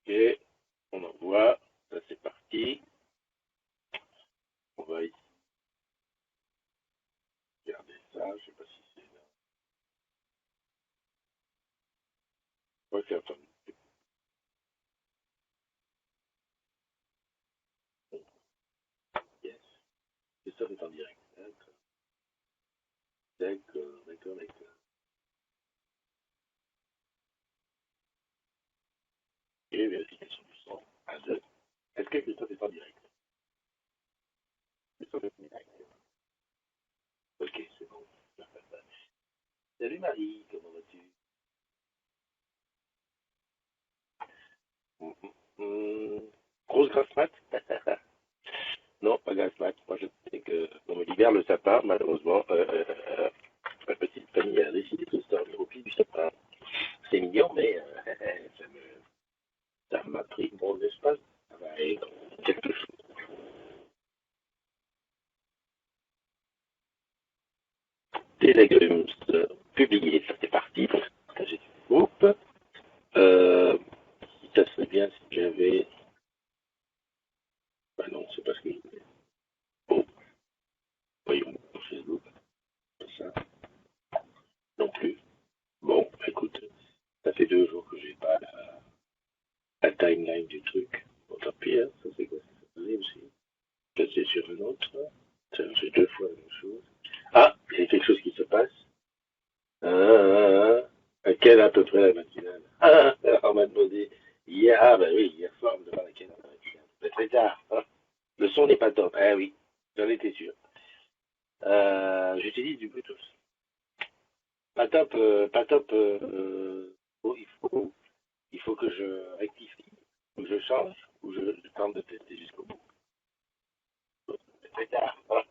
Ok, on envoie. Ça c'est parti. On va regarder ça. Je sais pas si c'est là. Ouais, c'est enfin. Yes. C'est ça, c'est en direct. D'accord, d'accord. Et vérification du son. Un, deux. Est-ce que Christophe est en direct? Christophe est en direct. Ok, c'est bon. Salut Marie, comment vas-tu? Hum, Grosse grasse mat? Non, pas grasse mat. Moi, je sais que on me libère le sapin, malheureusement. Ma petite famille a décidé de se dormir au pied du sapin. C'est mignon, mais ça me, ça m'a pris mon espace. Ça va être quelque chose. Des légumes publiés, ça c'est parti. Partager du groupe. Euh, Ça serait bien si j'avais. Bah non, c'est pas ce que je voulais. Bon, voyons, sur Facebook, ça non plus. Bon, écoute, ça fait 2 jours que j'ai pas la timeline du truc. Bon, tant pis, hein, ça c'est quoi ça fait aussi. Passer sur un autre. Tiens, j'ai 2 fois la même chose. Ah, il y a quelque chose qui se passe. À quelle à peu près la matinale? On m'a demandé hier. Ah, bah oui, hier soir, on me demande à quelle heure la matinale. C'est très tard. Hein. Le son n'est pas top. Ah oui, j'en étais sûr. J'utilise du Bluetooth. Pas top, pas top. Oh, il faut que je rectifie, ou je change, ou je tente de tester jusqu'au bout. C'est très tard. Hein.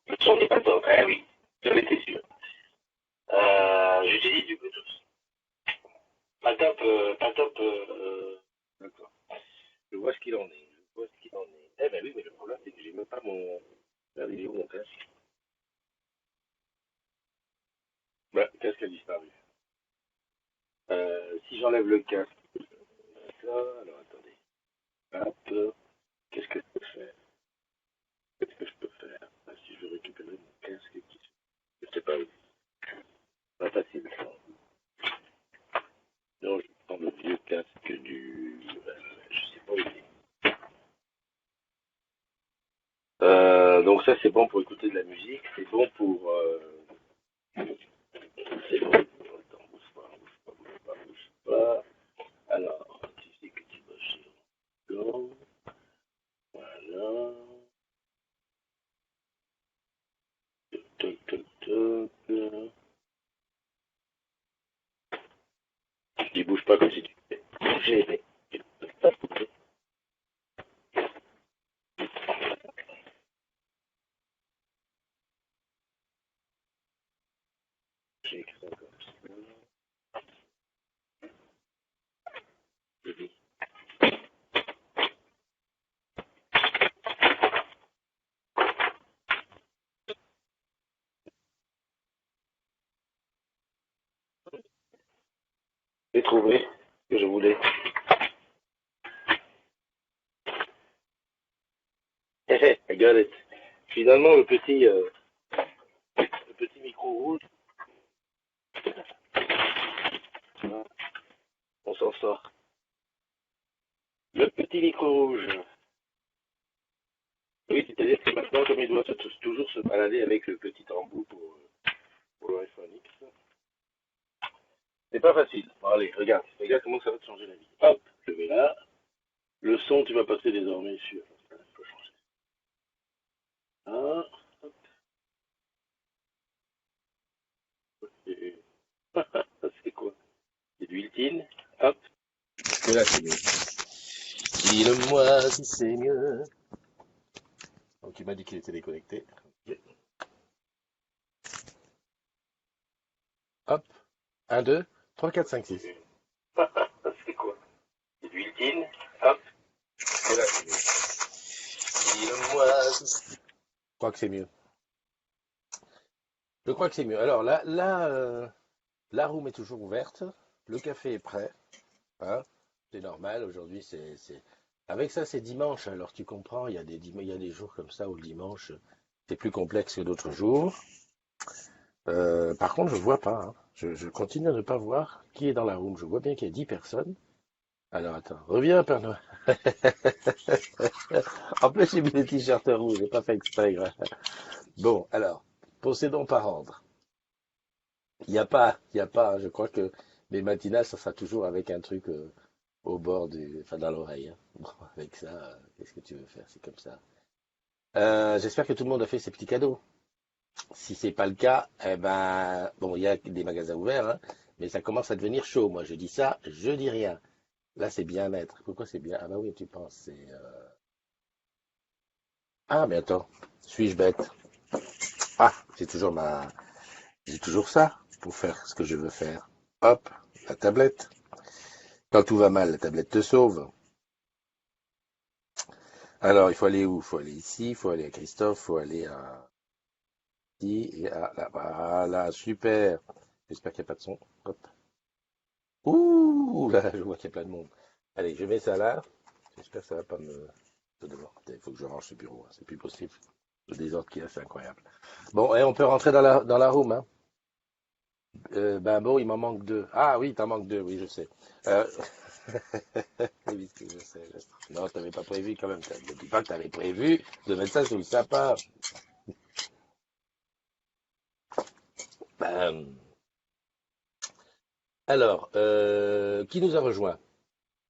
Le son n'est pas top. Ah oui, j'en étais sûr. J'utilise du Bluetooth. Pas top, pas top. D'accord. Je vois ce qu'il en est. Je vois ce qu'il en est. Eh ben oui, mais le problème, c'est que j'ai même pas mon. Regardez, il est où mon casque? Bah, le casque a disparu. Si j'enlève le casque, ça, alors attendez. Hop, qu'est-ce que je peux faire? Qu'est-ce que je peux faire? Ah, si je veux récupérer mon casque qui. Je sais pas où. Pas facile. Non, je prends le vieux casque du. Je sais pas où il est. Donc ça, c'est bon pour écouter de la musique. C'est bon pour. C'est bon. Attends, bouge pas. Alors, tu sais que tu vas chez Go. Voilà. Toc, toc, toc. Il bouge pas comme si tu bougeais, mais il peut pas bouger. J'ai écrit ça comme ça. J'ai trouvé ce que je voulais. I got it. Finalement, le petit micro rouge, on s'en sort. Le petit micro rouge. Oui, c'est-à-dire que maintenant, comme il doit toujours se balader avec le petit embout pour le iPhone X, c'est pas facile. Bon, allez, regarde. Regarde comment ça va te changer la vie. Hop, je vais là. Le son, tu vas passer désormais sur. Il faut changer. Ah, hop, et- c'est quoi? C'est du built-in. Hop. Et là, c'est mieux. Dis-le-moi si c'est mieux. Donc, il m'a dit qu'il était déconnecté. Ok. Hop. Un, 2, 3, 4, 5, 6. C'est quoi? C'est du built-in. Hop. Et là, c'est mieux. Dis-le-moi si c'est mieux. Je crois que c'est mieux. Je crois que c'est mieux. Alors là, la room est toujours ouverte. Le café est prêt. Hein. C'est normal, aujourd'hui, Avec ça, c'est dimanche, alors tu comprends, il y a des jours comme ça où le dimanche, c'est plus complexe que d'autres jours. Par contre, je vois pas, hein. Je continue à ne pas voir qui est dans la room. Je vois bien qu'il y a 10 personnes. Alors attends, reviens, Père Noël. En plus, j'ai mis des t-shirts rouges, j'ai pas fait exprès. Bon, alors, procédons par ordre. Il y a pas, hein, je crois que les matinales, ça sera toujours avec un truc au bord enfin dans l'oreille, hein. Bon, avec ça, qu'est-ce que tu veux faire? C'est comme ça. J'espère que tout le monde a fait ses petits cadeaux. Si c'est pas le cas, eh ben, bon, il y a des magasins ouverts, hein, mais ça commence à devenir chaud. Moi, je dis ça, je dis rien. Là, c'est bien-être. Pourquoi c'est bien? Ah bah oui, tu penses, Ah, mais attends, suis-je bête? Ah, j'ai toujours ça pour faire ce que je veux faire. Hop, la tablette. Quand tout va mal, la tablette te sauve. Alors, il faut aller où? Il faut aller ici, il faut aller à Christophe, il faut aller à ici et à là. Voilà, super. J'espère qu'il n'y a pas de son. Hop. Ouh, là, je vois qu'il y a plein de monde. Allez, je mets ça là. J'espère que ça va pas me... Il faut que je range ce bureau, hein. C'est plus possible. Le désordre qu'il y a, c'est incroyable. Bon, et on peut rentrer dans la room, hein. Ben bon, il m'en manque deux. Ah oui, t'en manques deux, oui, je sais. Euh... oui, je sais. Non, t'avais pas prévu quand même. Ne dis pas que t'avais prévu de mettre ça sous le sapin. Ben, alors, qui nous a rejoint?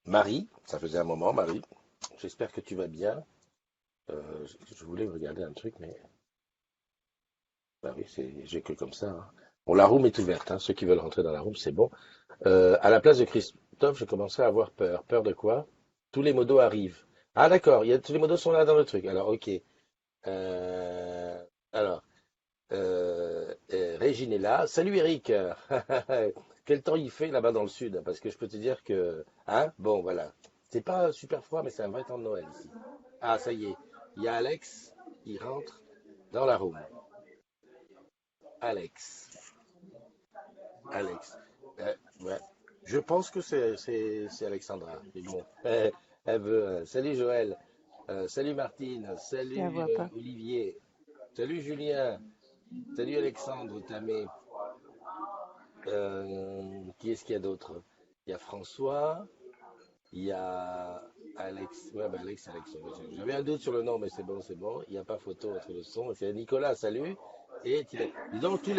Marie, ça faisait un moment, Marie. J'espère que tu vas bien. Je voulais regarder un truc, mais bah oui, j'ai que comme ça, hein. Bon, la room est ouverte, hein. Ceux qui veulent rentrer dans la room, c'est bon. À la place de Christophe, je commençais à avoir peur. Peur de quoi? Tous les modos arrivent. Ah d'accord, tous les modos sont là dans le truc. Alors ok. Euh, alors, Régine est là. Salut Eric. Quel temps il fait là-bas dans le sud? Parce que je peux te dire que, hein? Bon, voilà. C'est pas super froid, mais c'est un vrai temps de Noël ici. Ah, ça y est. Il y a Alex qui rentre dans la room. Alex. Alex. Ouais. Je pense que c'est Alexandra. Mais bon, elle veut. Salut Joël. Salut Martine. Je la Salut vois pas. Olivier. Salut Julien. Salut Alexandre Tamé. Qui est-ce qu'il y a d'autre? Il y a François. Il y a Alex. Ouais, bah Alex. J'avais un doute sur le nom, mais c'est bon, c'est bon. Il n'y a pas photo entre le son. C'est Nicolas, salut. Et dis donc, tous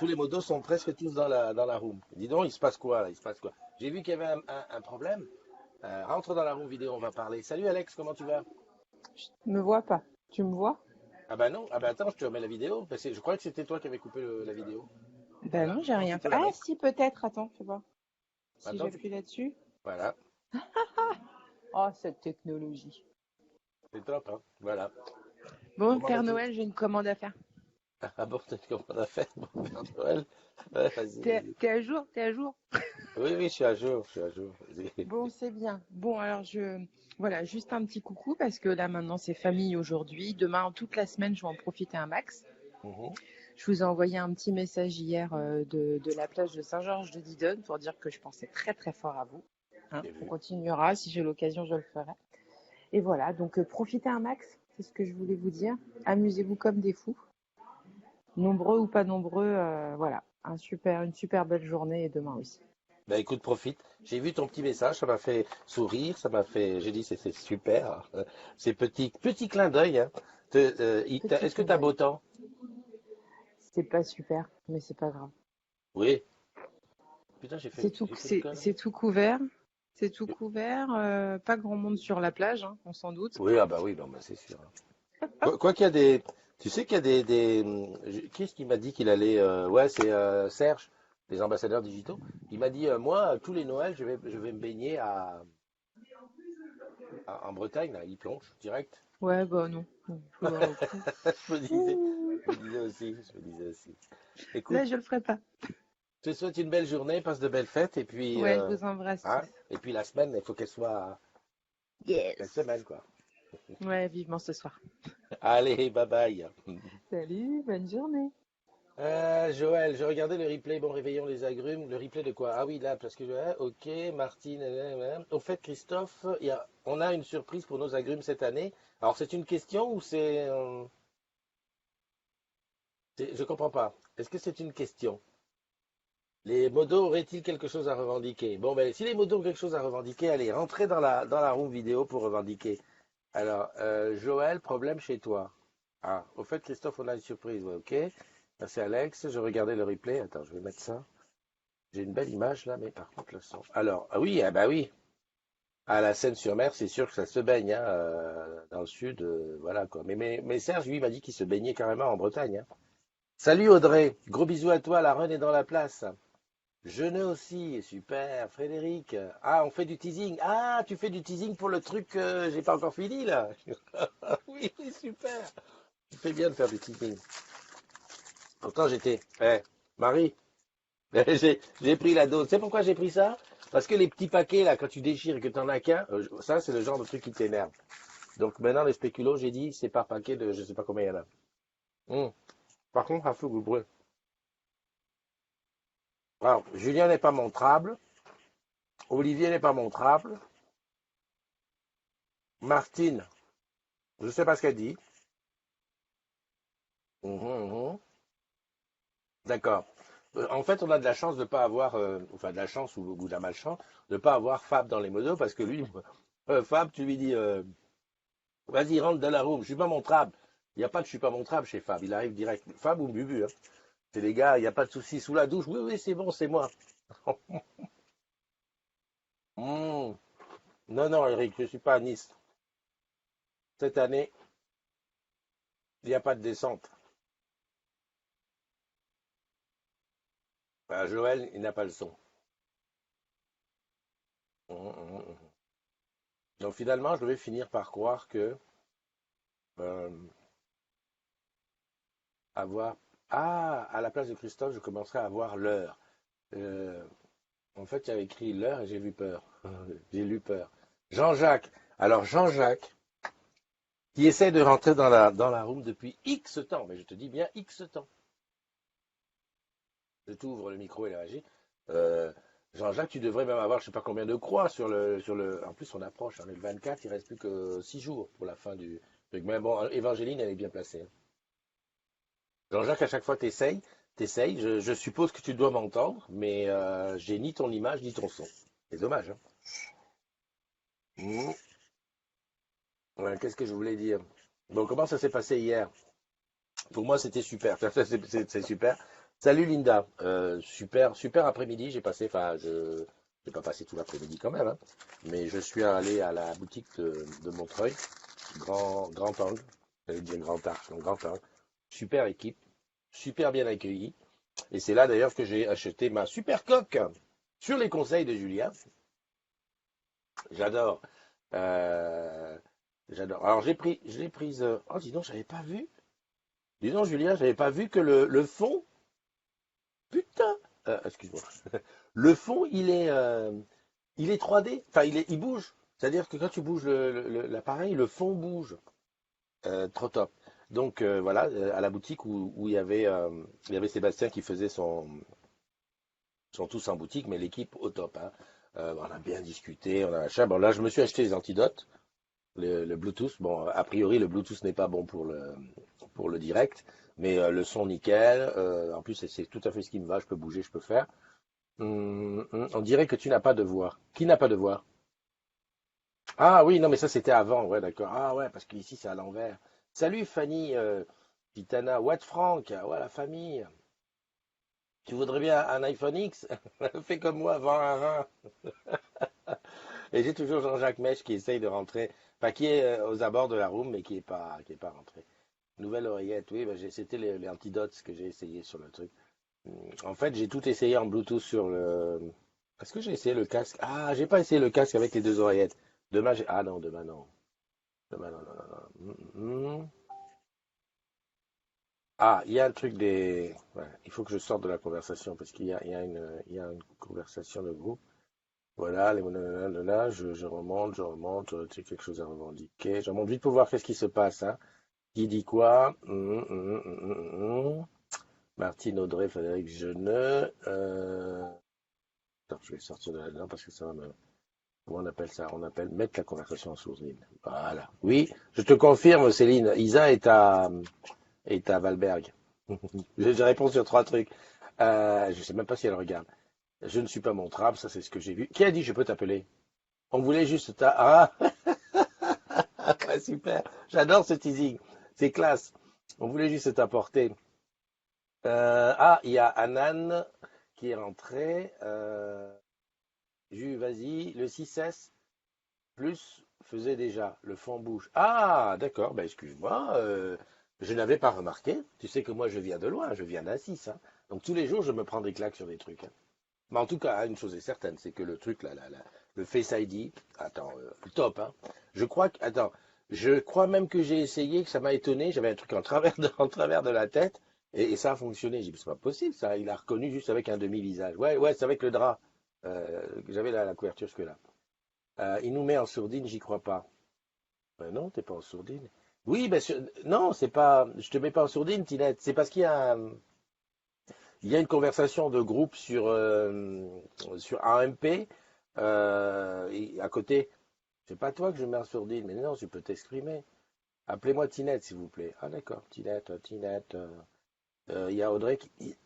les modos sont presque tous dans la room. Dis donc, il se passe quoi là? Il se passe quoi? J'ai vu qu'il y avait un problème. Rentre dans la room vidéo, on va parler. Salut Alex, comment tu vas? Je me vois pas. Tu me vois? Ah bah non, ah bah attends, je te remets la vidéo. Parce que je crois que c'était toi qui avais coupé la vidéo. Ben Voilà, non, j'ai maintenant rien tu fait. peux la Ah mettre. si, peut-être. Attends, fais voir. Si Maintenant tu peux. j'appuie là-dessus. Voilà, Oh, cette technologie. c'est top, hein. Voilà. Bon, Comment Père vas-tu? Noël, j'ai une commande à faire. Ah bon, t'as comment on a fait pour Père Noël? Ouais, vas-y, T'es, vas-y. t'es à jour? T'es à jour? Oui, oui, je suis à jour, je suis à jour. Vas-y. Bon, c'est bien. Bon, alors voilà, juste un petit coucou parce que là maintenant c'est famille aujourd'hui. Demain, toute la semaine, je vais en profiter un max. Mhm. Je vous ai envoyé un petit message hier de la plage de Saint-Georges de Didonne pour dire que je pensais très très fort à vous. Hein, J'ai on vu. continuera. Si j'ai l'occasion, je le ferai. Et voilà, donc profitez un max, c'est ce que je voulais vous dire. Amusez-vous comme des fous, nombreux ou pas nombreux, voilà, une super belle journée et demain aussi. Bah écoute, profite. J'ai vu ton petit message, ça m'a fait sourire, j'ai dit c'est super. C'est petit clin d'œil, hein. Petit Est-ce que clin tu as beau d'œil. temps? C'est pas super, mais c'est pas grave. Oui. Putain, j'ai fait une C'est connerie. tout couvert, c'est tout couvert. Pas grand monde sur la plage, hein, on s'en doute. Oui, ah bah oui, non, bah c'est sûr, hein. Quoi qu'il y a des. Tu sais qu'il y a qui est-ce qui m'a dit qu'il allait. Ouais, c'est Serge, les ambassadeurs digitaux. Il m'a dit, moi, tous les Noëls, je vais me baigner en Bretagne, là, il plonge direct. Ouais, bah non. Pouf. Je me disais, Ouh. je me disais aussi. Là, Écoute, je le ferai pas. je te souhaite une belle journée, passe de belles fêtes, et puis, Ouais, je vous embrasse hein, tous. et puis la semaine, il faut qu'elle soit belle Yes. semaine, quoi. Ouais, vivement ce soir. Allez, bye bye. Salut, bonne journée. Joël, je regardais le replay, bon réveillons les agrumes, le replay de quoi? Ah oui, là, parce que ok, Martine, au fait, Christophe, on a une surprise pour nos agrumes cette année. Alors, c'est une question ou je comprends pas. Est-ce que c'est une question? Les modos auraient-ils quelque chose à revendiquer? Bon, ben, si les modos ont quelque chose à revendiquer, allez, rentrez dans la room vidéo pour revendiquer. Alors, Joël, problème chez toi. Ah, au fait, Christophe, on a une surprise, ouais, ok. Merci Alex, je regardais le replay. Attends, je vais mettre ça. J'ai une belle image là, mais par contre le son. Alors, ah oui, ah bah oui. À la Seine-sur-Mer, c'est sûr que ça se baigne, hein, dans le sud, voilà quoi. Mais Serge, lui, m'a dit qu'il se baignait carrément en Bretagne, hein. Salut Audrey, gros bisous à toi, la run est dans la place. Jeuneux aussi, super. Frédéric, ah, on fait du teasing. Ah, tu fais du teasing pour le truc que j'ai pas encore fini là. Oui, oui, super. Tu fais bien de faire du teasing. Pourtant, Marie, j'ai pris la dose. Tu sais pourquoi j'ai pris ça? Parce que les petits paquets, là, quand tu déchires et que tu n'en as qu'un, ça, c'est le genre de truc qui t'énerve. Donc maintenant, les spéculoos, j'ai dit, c'est par paquet de je sais pas combien il y en a. Hum. Par contre, un fou brûle. Alors, Julien n'est pas montrable. Olivier n'est pas montrable. Martine, je sais pas ce qu'elle dit. Mhm. D'accord. En fait, on a de la chance de pas avoir, enfin de la chance ou de la malchance, de pas avoir Fab dans les modos parce que lui, Fab, tu lui dis, vas-y, rentre dans la room. Je suis pas montrable. Il n'y a pas de je suis pas montrable chez Fab. Il arrive direct. Fab ou Bubu, hein. C'est les gars, il n'y a pas de souci. Sous la douche, oui, oui, c'est bon, c'est moi. Hmm. Non, non, Eric, je suis pas à Nice. Cette année, il n'y a pas de descente. Joël, il n'a pas le son. Mhm. Donc finalement, je vais finir par croire que euh, avoir. Ah, à la place de Christophe, je commencerai à avoir l'heure. Euh, En fait, j'avais écrit l'heure et j'ai eu peur. J'ai eu peur. Jean-Jacques. Alors, Jean-Jacques, qui essaie de rentrer dans la room depuis X temps, mais je te dis bien X temps. Je t'ouvre le micro et la régie. Euh, Jean-Jacques, tu devrais même avoir je sais pas combien de croix sur le. En plus, on approche, on est le 24, il reste plus que 6 jours pour la fin du truc. Mais bon, Évangéline, elle est bien placée, hein. Jean-Jacques, à chaque fois, t'essayes. Je suppose que tu dois m'entendre, mais j'ai ni ton image ni ton son. C'est dommage, hein. Mhm. Ouais, qu'est-ce que je voulais dire? Bon, comment ça s'est passé hier? Pour moi, c'était super. C'est super. Salut Linda. Super, super après-midi. J'ai passé, enfin, je n'ai pas passé tout l'après-midi quand même, hein, mais je suis allé à la boutique de Montreuil, grand angle. J'allais dire grand arche, donc grand angle. Super équipe, super bien accueilli. Et c'est là d'ailleurs que j'ai acheté ma super coque sur les conseils de Julien. J'adore. Euh, j'adore. Alors je l'ai prise. Oh, dis donc, j'avais pas vu. Dis donc, Julien, j'avais pas vu que le fond, putain, excuse-moi, le fond, il est 3D, enfin, il bouge. C'est-à-dire que quand tu bouges l'appareil, le fond bouge. Trop top. Donc voilà, à la boutique où il y avait Sébastien qui faisait son tous en boutique, mais l'équipe au top, hein. On a bien discuté, on a machin. Bon, là, je me suis acheté les antidotes, le Bluetooth. Bon, a priori, le Bluetooth n'est pas bon pour le direct, mais le son nickel. En plus, c'est tout à fait ce qui me va. Je peux bouger, je peux faire. On dirait que tu n'as pas de voix. Qui n'a pas de voix? Ah oui, non, mais ça c'était avant. Ouais, d'accord. Ah ouais, parce qu'ici c'est à l'envers. Salut Fanny, Gitana, What Frank, ouais, la famille. Tu voudrais bien un iPhone X? Fais comme moi, vends un rein. Et j'ai toujours Jean-Jacques Mèche qui essaye de rentrer, enfin qui est aux abords de la room, mais qui est pas rentré. Nouvelle oreillette, oui, bah, c'était les antidotes que j'ai essayé sur le truc. En fait, j'ai tout essayé en Bluetooth sur le. Est-ce que j'ai essayé le casque? Ah, j'ai pas essayé le casque avec les deux oreillettes. Demain, ah non, demain non. Demain non, non, non, non. Ah, il y a un truc des. Ouais, il faut que je sorte de la conversation parce qu'il y a une conversation de groupe. Voilà, les nanana, je remonte, tu quelque chose à revendiquer. Je remonte vite pour voir qu'est-ce qui se passe, hein. Qui dit quoi? Martine, Audrey, Frédéric Geneux. Attends, je vais sortir de là-dedans parce que ça va me. Comment on appelle ça? On appelle mettre la conversation en sourdine. Voilà. Oui, je te confirme, Céline. Isa est à Valberg. Je réponds sur 3 trucs. Je sais même pas si elle regarde. Je ne suis pas montrable, ça c'est ce que j'ai vu. Qui a dit je peux t'appeler? On voulait juste Ah, ouais, super. J'adore ce teasing. C'est classe. On voulait juste t'apporter. Il y a Anan qui est rentré. Vas-y. Le 6S plus faisait déjà. Le fond bouge. Ah, d'accord. Ben, excuse-moi. Je n'avais pas remarqué. Tu sais que moi, je viens de loin. Je viens d'Assis. Hein. Donc, tous les jours, je me prends des claques sur des trucs. Hein. Mais en tout cas, une chose est certaine, c'est que le truc, le Face ID, attends, top, hein. Je crois même que j'ai essayé, que ça m'a étonné. J'avais un truc en travers de la tête et ça a fonctionné. J'ai dit, c'est pas possible, ça. Il a reconnu juste avec un demi-visage. Ouais, ouais, c'est avec le drap. J'avais la couverture jusque-là. Il nous met en sourdine, j'y crois pas. Non, t'es pas en sourdine. Oui, non, c'est pas. Je te mets pas en sourdine, Tinette. C'est parce il y a une conversation de groupe sur AMP. Et à côté, c'est pas toi que je mets en sourdine, mais non, tu peux t'exprimer. Appelez-moi Tinette, s'il vous plaît. Ah, d'accord, Tinette, Tinette. Il y a Audrey qui.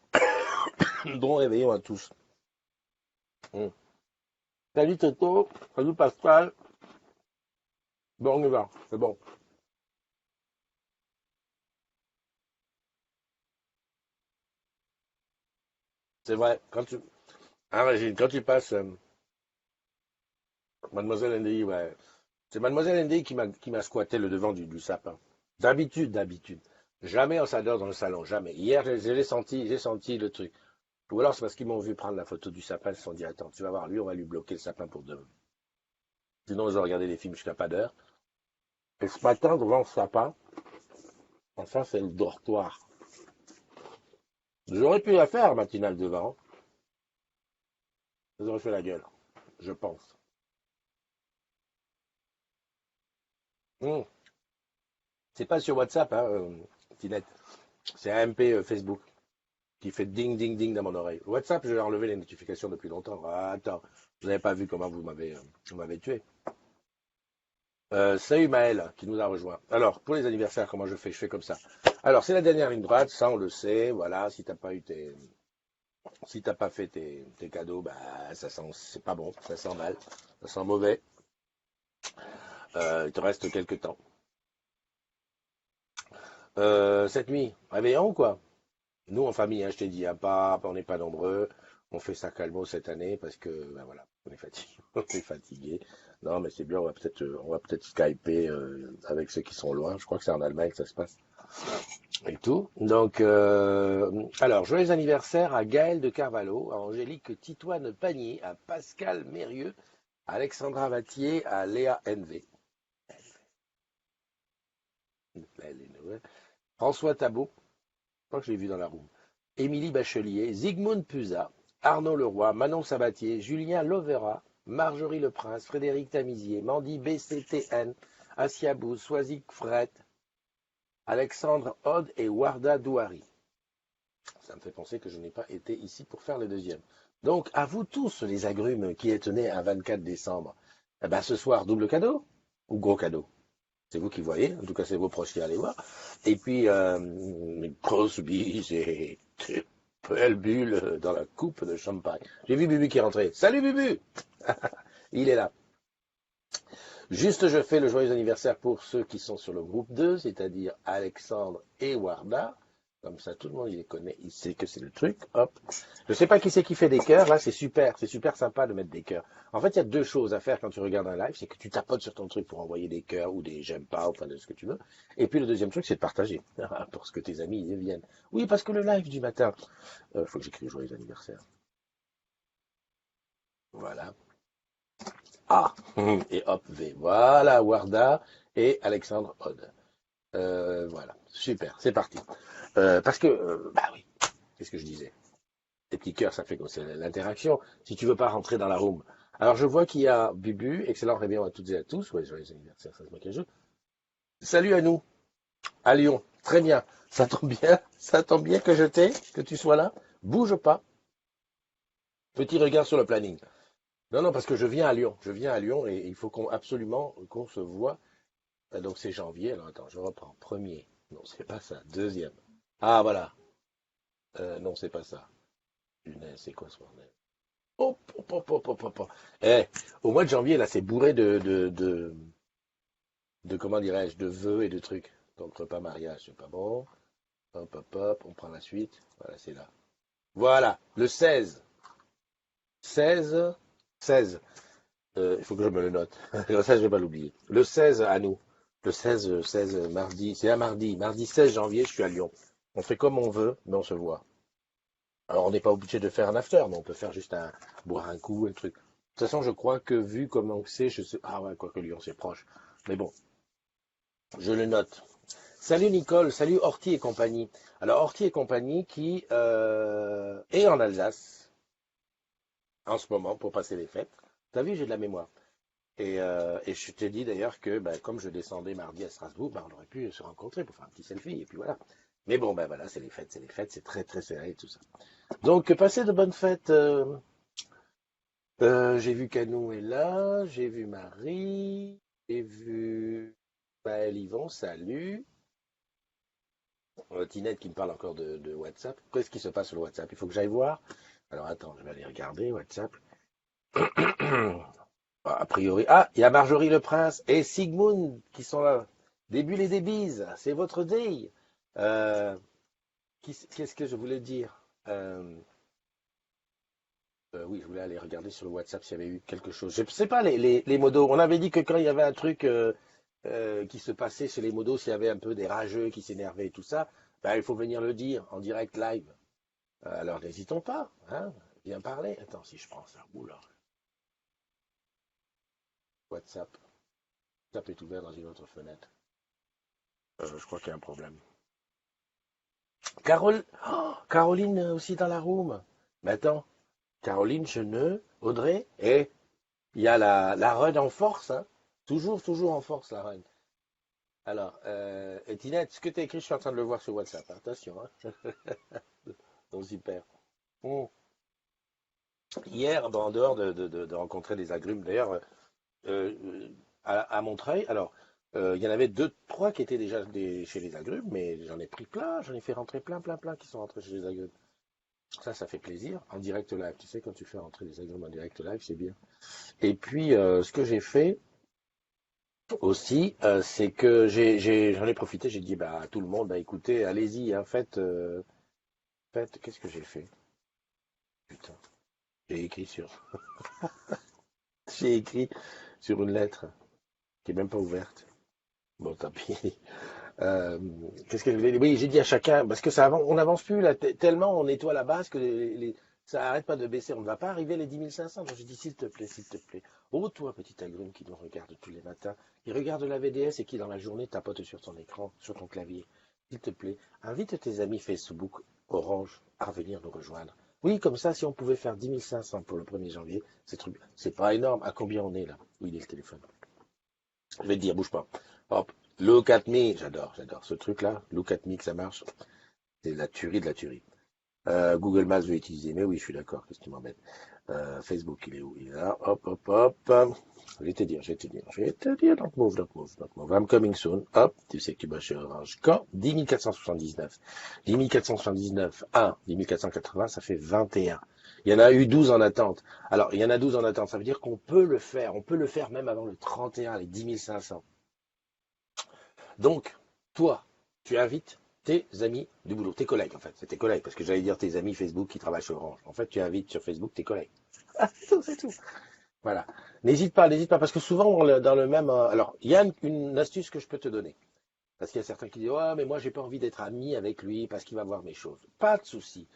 Bon réveillon à tous. Hmm. Salut Toto, salut Pascal. Bon, on y va, c'est bon. C'est vrai, imagine, quand tu passes Mademoiselle NDI, ouais. C'est Mademoiselle NDI qui m'a squatté le devant du sapin. D'habitude. Jamais on s'adore dans le salon, jamais. Hier, j'ai senti le truc. Ou alors c'est parce qu'ils m'ont vu prendre la photo du sapin, ils se sont dit, attends, tu vas voir, lui, on va lui bloquer le sapin pour demain. Sinon, ils ont regardé les films jusqu'à pas d'heure. Et ce matin, devant le sapin, enfin, c'est le dortoir. J'aurais pu la faire, matinale devant. Ils auraient fait la gueule, je pense. Hmm. C'est pas sur WhatsApp, hein, Tinette. C'est AMP Facebook qui fait ding ding ding dans mon oreille. WhatsApp, j'ai enlevé les notifications depuis longtemps. Ah, attends, vous n'avez pas vu comment vous m'avez tué. Salut Maël qui nous a rejoint. Alors, pour les anniversaires, comment je fais? Je fais comme ça. Alors, c'est la dernière ligne droite, ça on le sait. Voilà, si t'as pas fait tes cadeaux, bah ça sent, c'est pas bon, ça sent mal, ça sent mauvais. Il te reste quelques temps. Cette nuit, réveillon ou quoi? Nous en famille, hein, je t'ai dit, hein, on n'est pas nombreux. On fait ça calmo cette année parce que, ben voilà, on est fatigué. On est fatigué. Non, mais c'est bien, on va peut-être skyper avec ceux qui sont loin. Je crois que c'est en Allemagne que ça se passe. Et tout. Donc, alors, joyeux anniversaire à Gaël de Carvalho, à Angélique Titoine Pagny, à Pascal Mérieux, à Alexandra Vattier, à Léa NV. François Tabot, je crois que je l'ai vu dans la room. Émilie Bachelier, Zygmunt Puza, Arnaud Leroy, Manon Sabatier, Julien Lovera, Marjorie Le Prince, Frédéric Tamizier, Mandy BCTN, Asia Bou, Swazik Fret, Alexandre Hod et Warda Douari. Ça me fait penser que je n'ai pas été ici pour faire le deuxième. Donc, à vous tous, les agrumes qui êtes nés un 24 décembre, eh ben, ce soir, double cadeau ou gros cadeau? C'est vous qui voyez, en tout cas, c'est vos proches qui allez voir. Et puis, une grosse bise et des belles bulles dans la coupe de champagne. J'ai vu Bubu qui est rentré. Salut Bubu! Il est là. Juste, je fais le joyeux anniversaire pour ceux qui sont sur le groupe 2, c'est-à-dire Alexandre et Warda. Comme ça, tout le monde il les connaît, il sait que c'est le truc. Hop. Je sais pas qui c'est qui fait des cœurs. Là, c'est super sympa de mettre des cœurs. En fait, il y a deux choses à faire quand tu regardes un live, c'est que tu tapotes sur ton truc pour envoyer des cœurs ou des j'aime pas, enfin de ce que tu veux. Et puis le deuxième truc, c'est de partager pour ce que tes amis y viennent. Oui, parce que le live du matin, faut que j'écrive joyeux anniversaire. Voilà. Ah et hop V. Voilà Warda et Alexandre Hod. Voilà, super, c'est parti. Parce que, bah oui, qu'est-ce que je disais? Des petits cœurs, ça fait comme c'est l'interaction. Si tu veux pas rentrer dans la room. Alors, je vois qu'il y a Bubu. Excellent réveillon à toutes et à tous. Ouais, joyeux anniversaire, ça se moque un jeu. Salut à nous, à Lyon. Très bien. Ça tombe bien que tu sois là. Bouge pas. Petit regard sur le planning. Non, non, parce que je viens à Lyon. Je viens à Lyon et il faut absolument qu'on se voit. Donc c'est janvier. Alors attends, je reprends. Premier. Non, c'est pas ça. Deuxième. Ah, voilà. Non, c'est pas ça. Punaise, c'est quoi ce bordel? Hop, hop, hop, hop, hop, hop, hop. Eh, au mois de janvier, là, c'est bourré de comment dirais-je, de vœux et de trucs. Donc repas mariage, c'est pas bon. Hop, hop, hop, on prend la suite. Voilà, c'est là. Voilà, le 16. 16. 16. Il faut que je me le note. Comme ça, je vais pas l'oublier. Le 16 à nous. Le 16 mardi. C'est un mardi. Mardi 16 janvier, je suis à Lyon. On fait comme on veut, mais on se voit. Alors, on n'est pas obligé de faire un after, mais on peut faire juste boire un coup, un truc. De toute façon, je crois que vu comment c'est, je sais. Ah ouais, quoique Lyon, c'est proche. Mais bon, je le note. Salut Nicole, salut Horty et compagnie. Alors, Horty et compagnie qui est en Alsace en ce moment pour passer les fêtes. T'as vu, j'ai de la mémoire. Et je t'ai dit d'ailleurs que comme je descendais mardi à Strasbourg, on aurait pu se rencontrer pour faire un petit selfie, et puis voilà. Mais bon, voilà, c'est les fêtes, c'est très très serré tout ça. Donc, passez de bonnes fêtes. J'ai vu Canou est là, j'ai vu Marie, j'ai vu Maël Yvon, salut. Tinette qui me parle encore de WhatsApp. Qu'est-ce qui se passe sur le WhatsApp? Il faut que j'aille voir. Alors attends, je vais aller regarder WhatsApp. A priori. Ah, il y a Marjorie le Prince et Sigmund qui sont là. Des bulles et des bises, c'est votre day. Euh, Qu'est-ce que je voulais dire? Oui, je voulais aller regarder sur le WhatsApp s'il y avait eu quelque chose. Je ne sais pas, les modos. On avait dit que quand il y avait un truc qui se passait chez les modos, s'il y avait un peu des rageux qui s'énervaient et tout ça, il faut venir le dire en direct live. Alors n'hésitons pas, hein, viens parler. Attends, si je prends ça. Oula, WhatsApp. WhatsApp est ouvert dans une autre fenêtre. Je crois qu'il y a un problème. Caroline aussi dans la room. Mais attends, Caroline Cheneux, Audrey, et il y a la run en force, hein. Toujours, toujours en force, la run. Alors, et Tinette, ce que tu as écrit, je suis en train de le voir sur WhatsApp. Attention, hein. Donc, super. Bon. Hier, en dehors de rencontrer des agrumes, d'ailleurs, à Montreuil, alors, il y en avait deux, trois qui étaient déjà chez les agrumes, mais j'en ai pris plein, j'en ai fait rentrer plein, plein, plein qui sont rentrés chez les agrumes. Ça fait plaisir, en direct live. Tu sais, quand tu fais rentrer les agrumes en direct live, c'est bien. Et puis, ce que j'ai fait aussi, c'est que j'en ai profité, j'ai dit à tout le monde, écoutez, allez-y, hein, qu'est-ce que j'ai fait? Putain, j'ai écrit sur, j'ai écrit sur une lettre qui est même pas ouverte. Bon, tant pis. Euh, qu'est-ce que je voulais dire? Oui, j'ai dit à chacun, parce que on n'avance plus là, tellement on nettoie la base que ça arrête pas de baisser. On ne va pas arriver les 10 500. Donc j'ai dit, s'il te plaît. Oh, toi, petit agrume qui nous regarde tous les matins, qui regarde la VDS et qui dans la journée tapote sur ton écran, sur ton clavier. S'il te plaît, invite tes amis Facebook Orange à venir nous rejoindre. Oui, comme ça, si on pouvait faire 10 500 pour le 1er janvier, c'est pas énorme. À combien on est là? Oui, il est le téléphone. Je vais te dire, bouge pas. Hop, look at me, j'adore ce truc-là. Look at me, que ça marche. C'est la tuerie de la tuerie. Google Maps veut utiliser, mais oui, je suis d'accord, qu'est-ce qui m'embête. Facebook, il est où? Il est là, hop, hop, hop. Je vais te dire, don't move. I'm coming soon. Hop, tu sais que tu bats chez Orange. Quand? 10 479. 10 479, 1, 10 480, ça fait 21. Il y en a eu 12 en attente. Alors, il y en a 12 en attente, ça veut dire qu'on peut le faire. On peut le faire même avant le 31, les 10 500. Donc, toi, tu invites tes amis du boulot, tes collègues en fait, c'est tes collègues, parce que j'allais dire tes amis Facebook qui travaillent chez Orange. En fait, tu invites sur Facebook tes collègues. Ah, c'est tout. Voilà. N'hésite pas, parce que souvent dans le même. Alors, il y a une astuce que je peux te donner. Parce qu'il y a certains qui disent, ouais, mais moi j'ai pas envie d'être ami avec lui parce qu'il va voir mes choses. Pas de souci.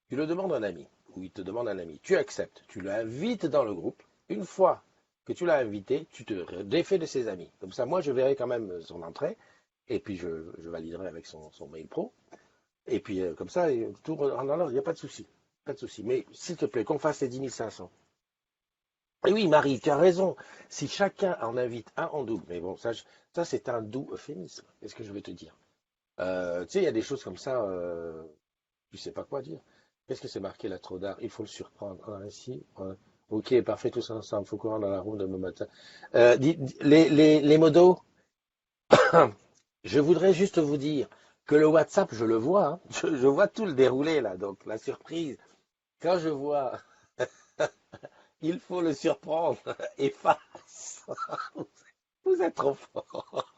Tu le demandes à un ami, ou il te demande un ami. Tu acceptes, tu l'invites dans le groupe. Une fois que tu l'as invité, tu te défais de ses amis. Comme ça, moi je verrai quand même son entrée. Et puis je validerai avec son mail pro. Et puis comme ça, tout en ordre, il n'y a pas de souci. Pas de souci. Mais s'il te plaît, qu'on fasse les 10 500. Et oui, Marie, tu as raison. Si chacun en invite un en double, mais bon, ça c'est un doux euphémisme. Qu'est-ce que je vais te dire? Tu sais, il y a des choses comme ça, tu sais pas quoi dire. Qu'est-ce que c'est marqué là, trop d'art? Il faut le surprendre. Ah, ici, ok, parfait, tous ensemble. Faut courir dans la roue demain matin. Les modos, je voudrais juste vous dire que le WhatsApp, je le vois, hein. Je vois tout le déroulé là. Donc la surprise, quand je vois, il faut le surprendre. Efface. Vous êtes trop fort.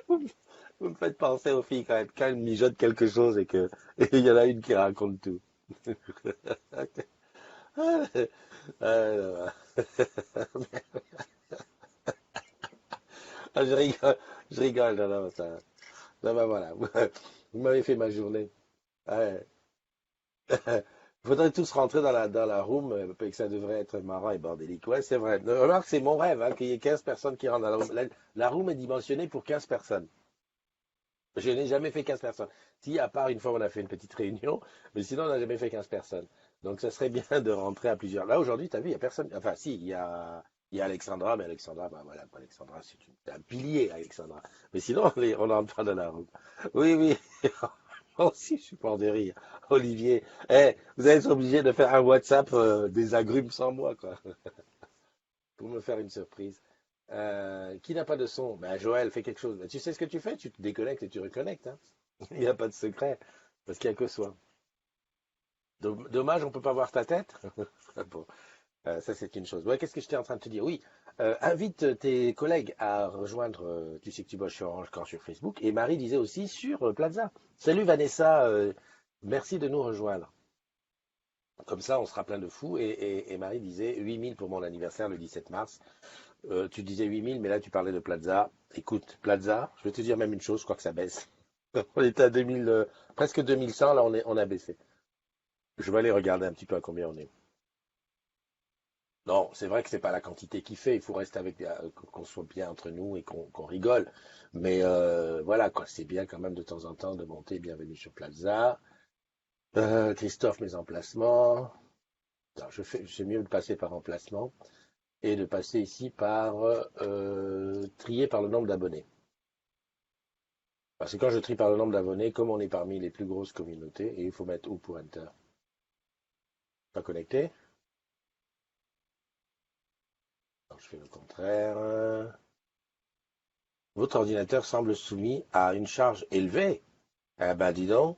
Vous, vous me faites penser aux filles quand elles mijotent quelque chose et que et il y en a une qui raconte tout. Ah, je rigole, je rigole, non, non, ça va, voilà. Vous m'avez fait ma journée. Ouais. Faudrait tous rentrer dans la room, et que ça devrait être marrant et bordélique. Ouais, c'est vrai. Remarque, c'est mon rêve, hein, qu'il y ait 15 personnes qui rentrent dans la room. La room est dimensionnée pour 15 personnes. Je n'ai jamais fait 15 personnes. Si, à part une fois, on a fait une petite réunion, mais sinon, on n'a jamais fait 15 personnes. Donc, ça serait bien de rentrer à plusieurs. Là, aujourd'hui, tu as vu, il n'y a personne. Enfin, si, il y a Alexandra, mais Alexandra, bah voilà, Alexandra, c'est un pilier, Alexandra. Mais sinon, on n'entre pas dans la roue. Oui, oui. Moi aussi, je suis mort de rire. Olivier, vous allez être obligé de faire un WhatsApp des agrumes sans moi, quoi, pour me faire une surprise. Qui n'a pas de son? Ben, Joël, fais quelque chose. Ben, tu sais ce que tu fais? Tu te déconnectes et tu reconnectes, hein. Il n'y a pas de secret, parce qu'il n'y a que soi. Dommage, on peut pas voir ta tête. Bon, ça c'est une chose. Ouais, qu'est-ce que j'étais en train de te dire? Oui, invite tes collègues à rejoindre. Tu sais que tu bosses sur Orange Corps sur Facebook. Et Marie disait aussi sur Plaza. Salut Vanessa, merci de nous rejoindre. Comme ça, on sera plein de fous. Et Marie disait 8000 pour mon anniversaire le 17 mars. Tu disais 8000, mais là tu parlais de Plaza. Écoute, Plaza, je vais te dire même une chose, je crois que ça baisse. On était à 2000, presque 2100, là on a baissé. Je vais aller regarder un petit peu à combien on est. Non, c'est vrai que c'est pas la quantité qui fait, il faut rester avec qu'on soit bien entre nous et qu'on rigole. Mais voilà quoi, c'est bien quand même de temps en temps de monter. Bienvenue sur Plaza. Christophe, mes emplacements. Alors, c'est mieux de passer par emplacement et de passer ici par trier par le nombre d'abonnés. Parce que quand je trie par le nombre d'abonnés, comme on est parmi les plus grosses communautés, et il faut mettre où pour Enter? Pas connecté? Alors, je fais le contraire. Votre ordinateur semble soumis à une charge élevée. Ah ben dis donc,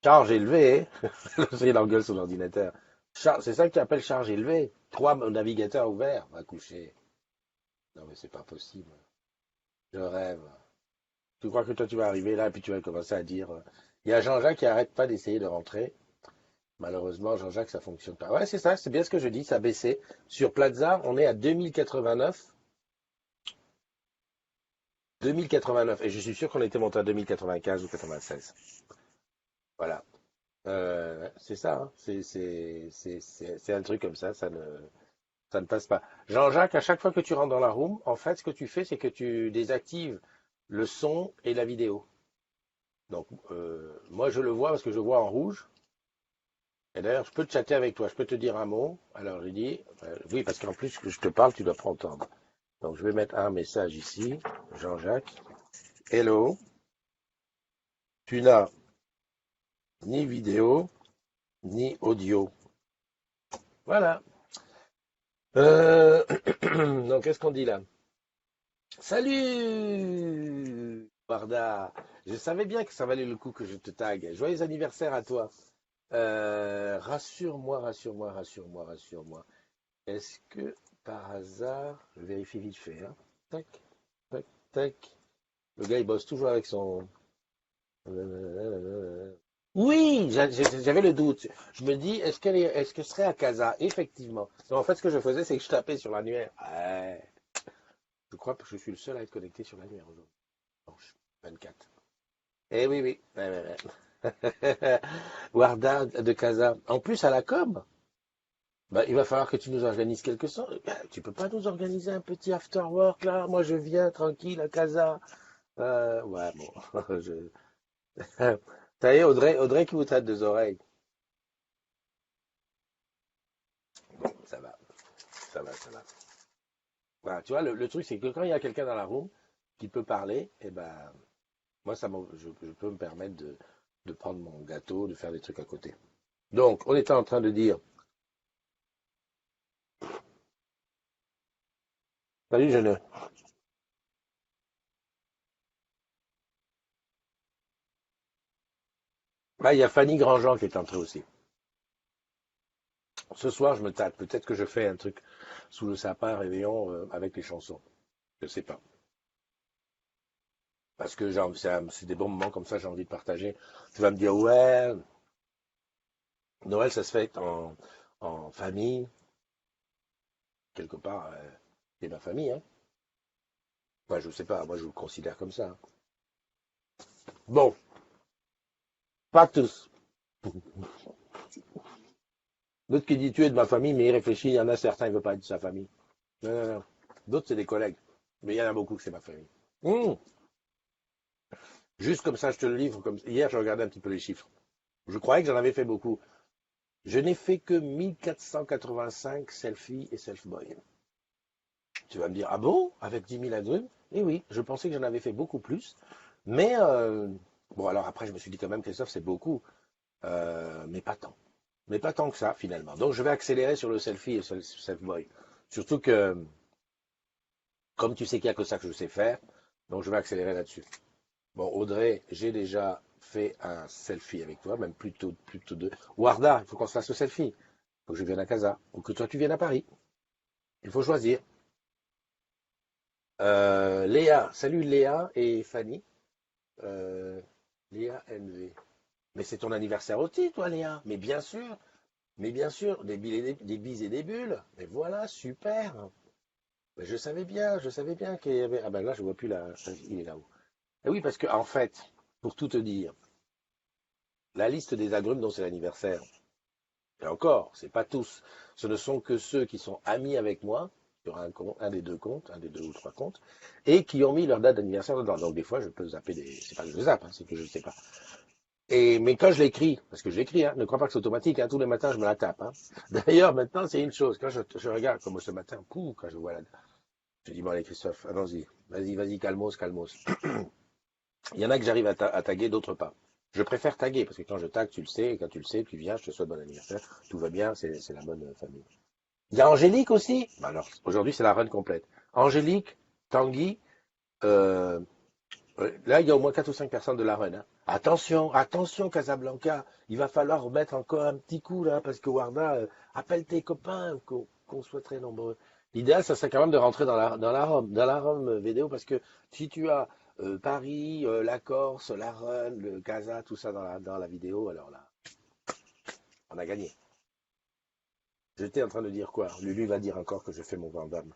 charge élevée, hein. C'est l'engueule sur l'ordinateur. C'est ça que tu appelles charge élevée. Trois navigateurs ouverts. Va coucher. Non mais c'est pas possible. Je rêve. Tu crois que toi tu vas arriver là et puis tu vas commencer à dire. Il y a Jean-Jacques qui arrête pas d'essayer de rentrer. Malheureusement, Jean-Jacques, ça fonctionne pas. Ouais, c'est ça, c'est bien ce que je dis, ça a baissé. Sur Plaza, on est à 2089. 2089. Et je suis sûr qu'on était monté à 2095 ou 96. Voilà. C'est ça, hein. C'est un truc comme ça ne passe pas. Jean-Jacques, à chaque fois que tu rentres dans la room, en fait, ce que tu fais, c'est que tu désactives le son et la vidéo. Donc, moi, je le vois parce que je vois en rouge. Et d'ailleurs, je peux te chatter avec toi, je peux te dire un mot. Alors, je dis, oui, parce qu'en plus, que je te parle, tu dois pas entendre. Donc, je vais mettre un message ici. Jean-Jacques, hello, tu n'as ni vidéo, ni audio. Voilà. Euh, donc, qu'est-ce qu'on dit là? Salut, Barda. Je savais bien que ça valait le coup que je te tague. Joyeux anniversaire à toi. Rassure-moi, rassure-moi, rassure-moi, rassure-moi. Est-ce que par hasard, je vérifie vite fait, hein. Tac, tac, tac. Le gars, il bosse toujours avec son. Oui, j'avais le doute. Je me dis, est-ce que ce serait à Casa? Effectivement. Donc, en fait, ce que je faisais, c'est que je tapais sur l'annuaire. Ouais. Je crois que je suis le seul à être connecté sur l'annuaire aujourd'hui. Dimanche 24. Eh oui, oui. Ouais, ouais, ouais. Warda de Casa. En plus, à la com, bah, il va falloir que tu nous organises quelque chose. Bah, tu peux pas nous organiser un petit after work là? Moi, je viens tranquille à Casa. Ouais, bon. je- Ça y est, Audrey qui vous traite des oreilles. Bon, ça va, ça va, ça va. Voilà, tu vois, le truc, c'est que quand il y a quelqu'un dans la room qui peut parler, eh ben, Moi, je peux me permettre de prendre mon gâteau, de faire des trucs à côté. Donc, on était en train de dire, salut jeune. Ah, il y a Fanny Grandjean qui est entrée aussi. Ce soir, je me tâte. Peut-être que je fais un truc sous le sapin réveillon avec les chansons. Je sais pas. Parce que c'est des bons moments comme ça, j'ai envie de partager. Tu vas me dire, ouais, Noël, ça se fait en famille, quelque part. C'est ma famille, hein. Moi, je sais pas. Moi, je vous considère comme ça, hein. Bon, pas tous. L'autre qui dit tu es de ma famille, mais il réfléchit, il y en a certains, il veut pas être de sa famille. Non, non, non. D'autres, c'est des collègues. Mais il y en a beaucoup que c'est ma famille. Hum. Juste comme ça, je te le livre. Comme... Hier, je regardais un petit peu les chiffres. Je croyais que j'en avais fait beaucoup. Je n'ai fait que 1485 selfies et self-boy. Tu vas me dire, ah bon? Avec 10 000 agrumes? Eh oui, je pensais que j'en avais fait beaucoup plus. Mais, bon, alors après, je me suis dit quand même, Christophe, c'est beaucoup. Mais pas tant. Mais pas tant que ça, finalement. Donc, je vais accélérer sur le selfie et le self-boy. Surtout que, comme tu sais qu'il n'y a que ça que je sais faire, donc je vais accélérer là-dessus. Bon, Audrey, j'ai déjà fait un selfie avec toi, même plutôt deux. Warda, il faut qu'on se fasse le selfie. Il faut que je vienne à Casa. Ou que toi, tu viennes à Paris. Il faut choisir. Léa, salut Léa et Fanny. Euh, Léa NV. Mais c'est ton anniversaire aussi, toi, Léa. Mais bien sûr, des bises et des bulles. Mais voilà, super. Mais je savais bien qu'il y avait. Ah ben là, je vois plus là. Il est là-haut. Et oui, parce que en fait, pour tout te dire, la liste des agrumes dont c'est l'anniversaire, et encore, c'est pas tous, ce ne sont que ceux qui sont amis avec moi, sur un compte, un des deux comptes, un des deux ou trois comptes, et qui ont mis leur date d'anniversaire dedans. Donc des fois, je peux zapper des. C'est pas que je zappe, hein, c'est que je ne sais pas. Mais quand je l'écris, parce que je l'écris, hein, ne crois pas que c'est automatique, hein, tous les matins je me la tape, hein. D'ailleurs, maintenant, c'est une chose. Quand je regarde, comme ce matin, quand je vois la. Je dis, bon, allez, Christophe, allons-y. Vas-y, calmos, calmos. Il y en a que j'arrive à taguer, d'autres pas. Je préfère taguer, parce que quand je tag, tu le sais, et quand tu le sais, tu viens, je te souhaite bon anniversaire, tout va bien, c'est la bonne famille. Il y a Angélique aussi. Bah alors, aujourd'hui, c'est la run complète. Angélique, Tanguy, euh, là, il y a au moins 4 ou 5 personnes de la run, hein. Attention, attention, Casablanca, il va falloir remettre encore un petit coup, là, parce que Warda, appelle tes copains, qu'on soit très nombreux. L'idéal, ça serait quand même de rentrer dans la Rome vidéo, parce que si tu as Paris, la Corse, la Run, le Casa, tout ça dans la vidéo, alors là, on a gagné. J'étais en train de dire quoi? Lulu va dire encore que je fais mon Vandame.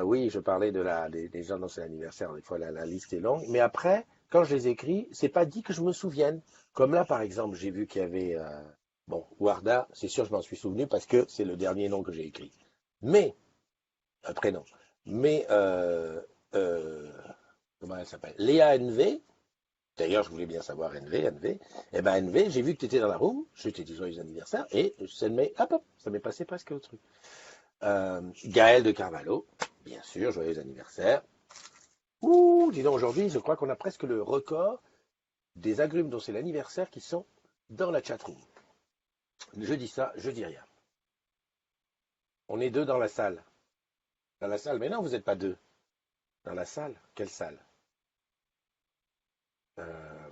Oui, je parlais des gens dont c'est l'anniversaire. Des fois, la liste est longue. Mais après, quand je les écris, c'est pas dit que je me souvienne. Comme là, par exemple, j'ai vu qu'il y avait, bon, Warda, c'est sûr, je m'en suis souvenu parce que c'est le dernier nom que j'ai écrit. Mais, un prénom. Mais, euh, comment elle s'appelle? Léa NV. D'ailleurs, je voulais bien savoir NV. Eh ben, NV, j'ai vu que tu étais dans la room. Je t'ai dit joyeux anniversaire et hop, hop, ça m'est passé presque au truc. Gaël de Carvalho, bien sûr, joyeux anniversaire. Ouh, dis donc, aujourd'hui, je crois qu'on a presque le record des agrumes dont c'est l'anniversaire qui sont dans la chatroom. Je dis ça, je dis rien. On est deux dans la salle. Dans la salle, mais non, vous n'êtes pas deux. Dans la salle? Quelle salle? euh,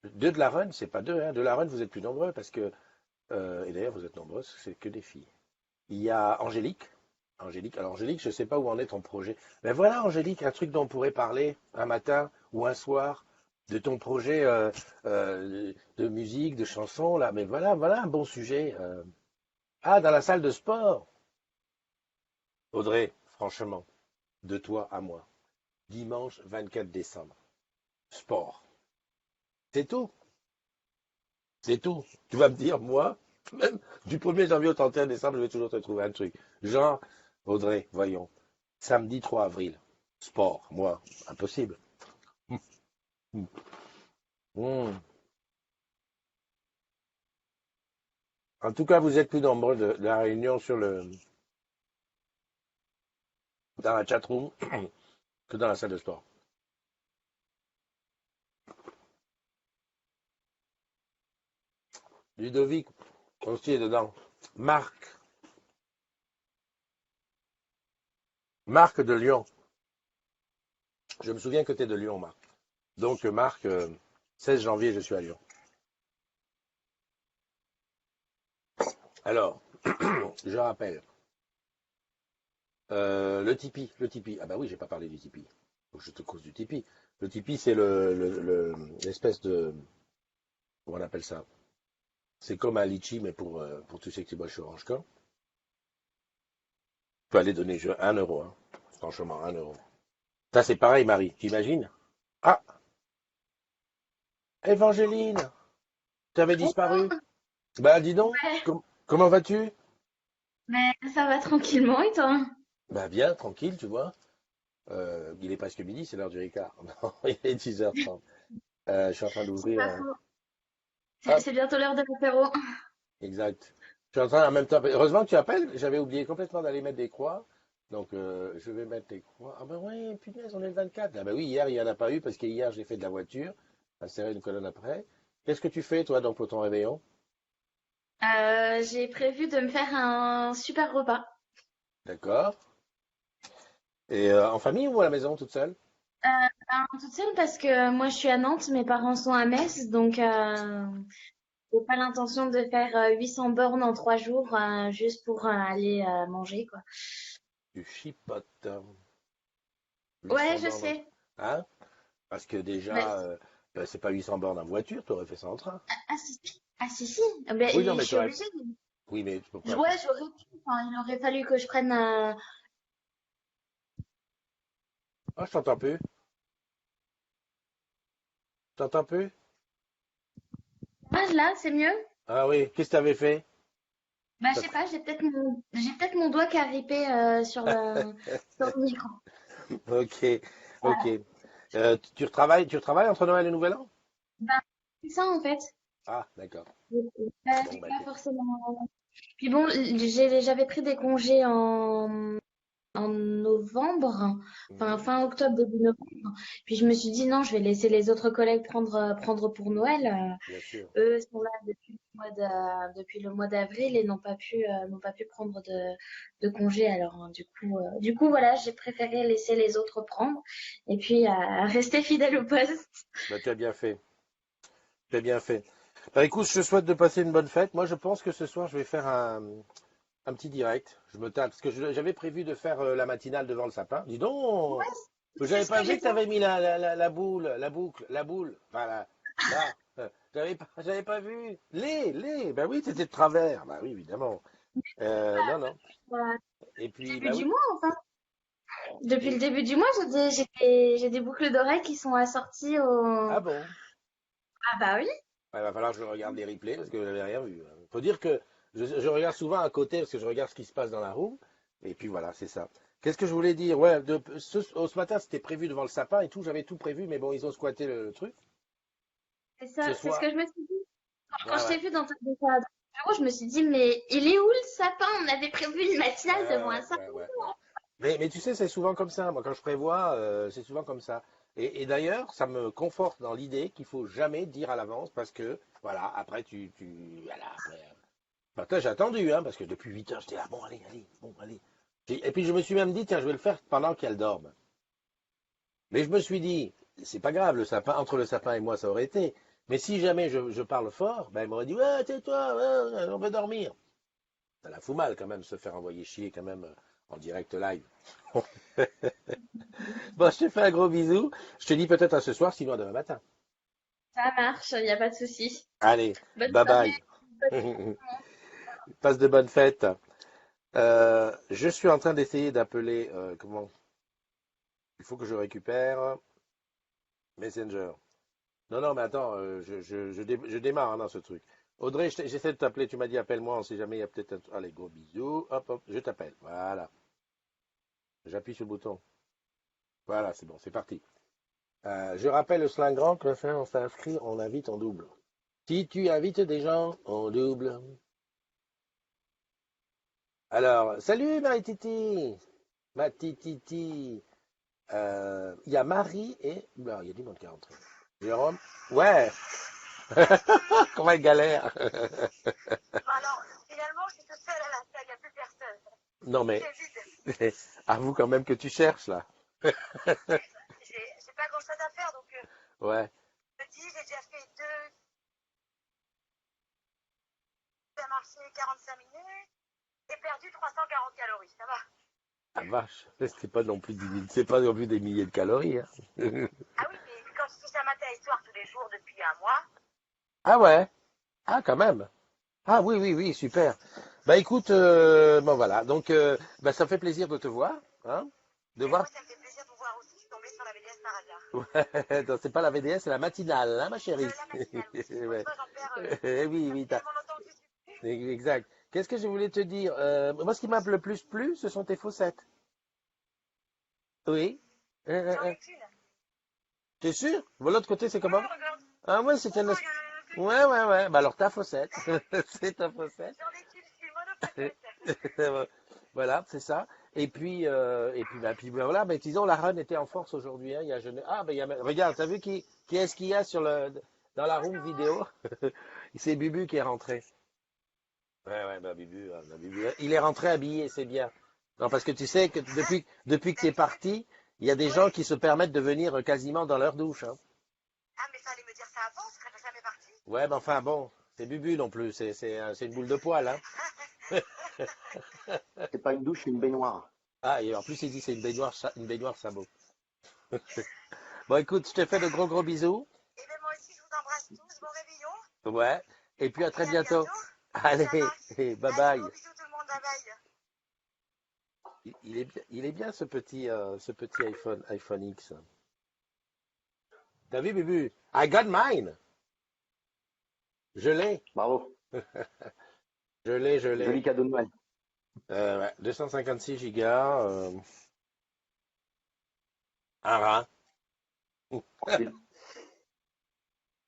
Deux de la run, c'est pas deux, hein. De la run, vous êtes plus nombreux parce que, et d'ailleurs, vous êtes nombreuses, c'est que des filles. Il y a Angélique. Angélique, alors Angélique, je ne sais pas où en est ton projet. Mais voilà, Angélique, un truc dont on pourrait parler un matin ou un soir de ton projet de musique, de chansons, là. Mais voilà un bon sujet. Ah, dans la salle de sport. Audrey, franchement, de toi à moi. Dimanche 24 décembre. Sport. C'est tout. C'est tout. Tu vas me dire, moi, même du 1er janvier au 31 décembre, je vais toujours te trouver un truc. Genre, Audrey, voyons. Samedi 3 avril. Sport, moi, impossible. Hmm. En tout cas, vous êtes plus nombreux de la réunion dans la chatroom. que dans la salle de sport. Ludovic aussi est dedans. Marc. Marc de Lyon. Je me souviens que tu es de Lyon, Marc. Donc, Marc, 16 janvier, je suis à Lyon. Alors, je rappelle, le Tipeee, le Tipeee. Ah bah oui, j'ai pas parlé du Tipeee. Faut que je te cause du Tipeee. Le Tipeee, c'est l'espèce de, comment on appelle ça? C'est comme un litchi, mais pour tous ceux qui boivent chez Orange Camp. Tu peux aller donner 1 euro, hein. Franchement, 1 euro. Ça, c'est pareil, Marie. T'imagines? Ah, Évangéline, tu avais disparu. Bah, dis donc, Ouais, comment vas-tu? mais ça va tranquillement et toi? Bah, bien, tranquille, tu vois. Il est presque midi, c'est l'heure du Ricard. Non, il est 10h30. Je suis en train C'est d'ouvrir. pas faux. C'est Hop, c'est bientôt l'heure de l'apéro. exact. Je suis en train en même temps. Heureusement que tu appelles. J'avais oublié complètement d'aller mettre des croix. Donc, je vais mettre des croix. Ah, ben oui, punaise, on est le 24. Ah, ben oui, hier, il n'y en a pas eu parce que hier, j'ai fait de la voiture. Insérer une colonne après. Qu'est-ce que tu fais, toi, donc, pour ton réveillon? J'ai prévu de me faire un super repas. D'accord. Et en famille ou à la maison, toute seule? Toute seule parce que moi je suis à Nantes, mes parents sont à Metz, donc j'ai pas l'intention de faire 800 bornes en 3 jours juste pour aller manger quoi. Tu chipotes. Ouais, 800 je bornes. sais. Hein? Parce que Mais, déjà, c'est pas 800 bornes en voiture, tu aurais fait ça en train. ah si si. Ah si si. Ben, Oui, non, je mais tu suis aurais. obligée. Oui, mais pourquoi? Ouais, j'aurais pu. Enfin, il aurait fallu que je prenne Ah, je t'entends plus. Je t'entends plus? là, c'est mieux? Ah oui, qu'est-ce que tu avais fait? Bah, je sais pas, j'ai peut-être mon doigt qui a ripé sur le micro. Ok, ok. Tu retravailles entre Noël et Nouvel An? Bah, c'est ça en fait. Ah, d'accord. Bon, J'ai bah pas écoute. forcément. Puis bon, j'avais pris des congés en novembre, enfin Mhm, fin octobre, début novembre. Puis je me suis dit non, je vais laisser les autres collègues prendre pour Noël. bien sûr. Eux sont là depuis le mois d'avril et n'ont pas pu prendre de congé. Alors du coup voilà, j'ai préféré laisser les autres prendre et puis rester fidèle au poste. Bah, tu as bien fait. Tu as bien fait. Bah écoute, je te souhaite de passer une bonne fête. Moi, je pense que ce soir, je vais faire un petit direct. Je me tape, parce que j'avais prévu de faire la matinale devant le sapin. Dis donc, Ouais, c'est j'avais ce pas que vu j'ai que tu pensé. avais mis la boule, la boucle, la boule. Voilà. Là, j'avais pas vu. Ben oui, c'était de travers. Bah oui, évidemment. Non, non. euh, Et puis, Début bah du oui. mois, enfin. Depuis le Et, début du mois, j'ai des boucles d'oreilles qui sont assorties ah au. bon? Ah bah oui. Il va falloir que je regarde les replays parce que je n'avais rien vu. Faut dire que je regarde souvent à côté parce que je regarde ce qui se passe dans la roue. Et puis voilà, c'est ça. Qu'est-ce que je voulais dire? Ouais, ce matin, c'était prévu devant le sapin et tout. J'avais tout prévu, mais bon, ils ont squatté le truc. C'est Ce ça, c'est ce soir. que je me suis dit. Quand Ouais, je ouais. t'ai vu dans ton bureau, je me suis dit, mais il est où le sapin? On avait prévu une Ouais, matinale devant un ouais, sapin. ouais, ouais, ouais. Mais tu sais, c'est souvent comme ça. Moi, quand je prévois, c'est souvent comme ça. Et d'ailleurs, ça me conforte dans l'idée qu'il faut jamais dire à l'avance parce que, voilà, après, voilà, après. Bah, toi, j'ai attendu, hein, parce que depuis 8 heures, j'étais là, bon, allez, allez, bon, allez. Et puis, je me suis même dit, tiens, je vais le faire pendant qu'elle dorme. Mais je me suis dit, c'est pas grave, le sapin, entre le sapin et moi, ça aurait été. Mais si jamais je parle fort, ben, elle m'aurait dit, ouais, tais-toi, ouais, on veut dormir. Ça la fout mal quand même, se faire envoyer chier quand même en direct live. Bon, je te fais un gros bisou. Je te dis peut-être à ce soir, sinon à demain matin. Ça marche, il n'y a pas de souci. Allez, Bonne bye soirée. bye. Passe de bonnes fêtes. Je suis en train d'essayer d'appeler, comment? Il faut que je récupère Messenger. Non, non, mais attends, je démarre hein, dans ce truc. Audrey, j'essaie de t'appeler. Tu m'as dit appelle-moi, on sait jamais, il y a peut-être un. Allez, gros bisous. Hop, hop, je t'appelle. Voilà. J'appuie sur le bouton. Voilà, c'est bon, c'est parti. Je rappelle au Slingrand que ça, on s'inscrit, on invite en double. Si tu invites des gens en double. Alors, salut Marie-Titi. Ma tititi. Il y a Marie et... Oula, il y a du monde qui est rentré. Jérôme? Ouais. Comment elle galère. Alors, finalement, je suis toute seule à la salle, il n'y a plus personne. Non mais, C'est vide. avoue quand même que tu cherches là. J'ai pas grand chose à faire, donc Ouais. je me dis, j'ai déjà fait ça marché 45 minutes et perdu 340 calories, ça va. Ah vache, c'est pas non plus des milliers de calories, hein. Ah oui, mais quand je fais ça matin et soir tous les jours depuis un mois, Ah ouais, ah quand même. Ah oui, oui, oui, super. Bah écoute, bon voilà, donc bah, ça fait plaisir de te voir, hein, de et voir. moi ça me fait plaisir de vous voir aussi, je suis tombée sur la VDS par hasard. Ouais, non, c'est pas la VDS, c'est la matinale, hein, ma chérie. La matinale, oui. Une Ouais. fois j'en perds, Oui, ça oui, fait tellement longtemps que je suis plus. exact. Qu'est-ce que je voulais te dire? Moi, ce qui m'a le plus plu, ce sont tes faussettes. Oui. J'en ai qu'une. T'es sûr? De l'autre côté, c'est comment? Regarde. Ah ouais, c'est Oh, un... il y en a qu'une. Ouais, ouais, ouais. Bah alors ta faussette. C'est ta faussette. J'en ai qu'une, je suis monofaussette. Voilà, c'est ça. Et puis, voilà, mais disons, la run était en force aujourd'hui, hein. Ah, ben, regarde, t'as vu qui est-ce qu'il y a dans la room vidéo? C'est Bubu qui est rentré. Ouais, ouais, bah, Bubu, il est rentré habillé, c'est bien. Non, parce que tu sais que depuis que tu es parti, il y a des gens Ouais. qui se permettent de venir quasiment dans leur douche, hein. Ah, mais fallait me dire ça avant, je serais jamais partie. Ouais, mais enfin bon, c'est Bubu non plus, c'est une boule de poil, hein. C'est pas une douche, c'est une baignoire. Ah, et en plus il dit c'est une baignoire sabot. Bon, écoute, je te fais de gros gros bisous. Et bien moi aussi, je vous embrasse tous, bon réveillon. Ouais, et puis à très Et à bientôt. bientôt. Allez, Ça marche. bye Allez, bye. gros bisous tout le monde, bye bye. Il est bien ce petit iPhone X. T'as vu, Bubu? I got mine. Je l'ai, Bravo. je l'ai. Joli cadeau de Noël. Ouais, 256 gigas, un rat, Tranquille.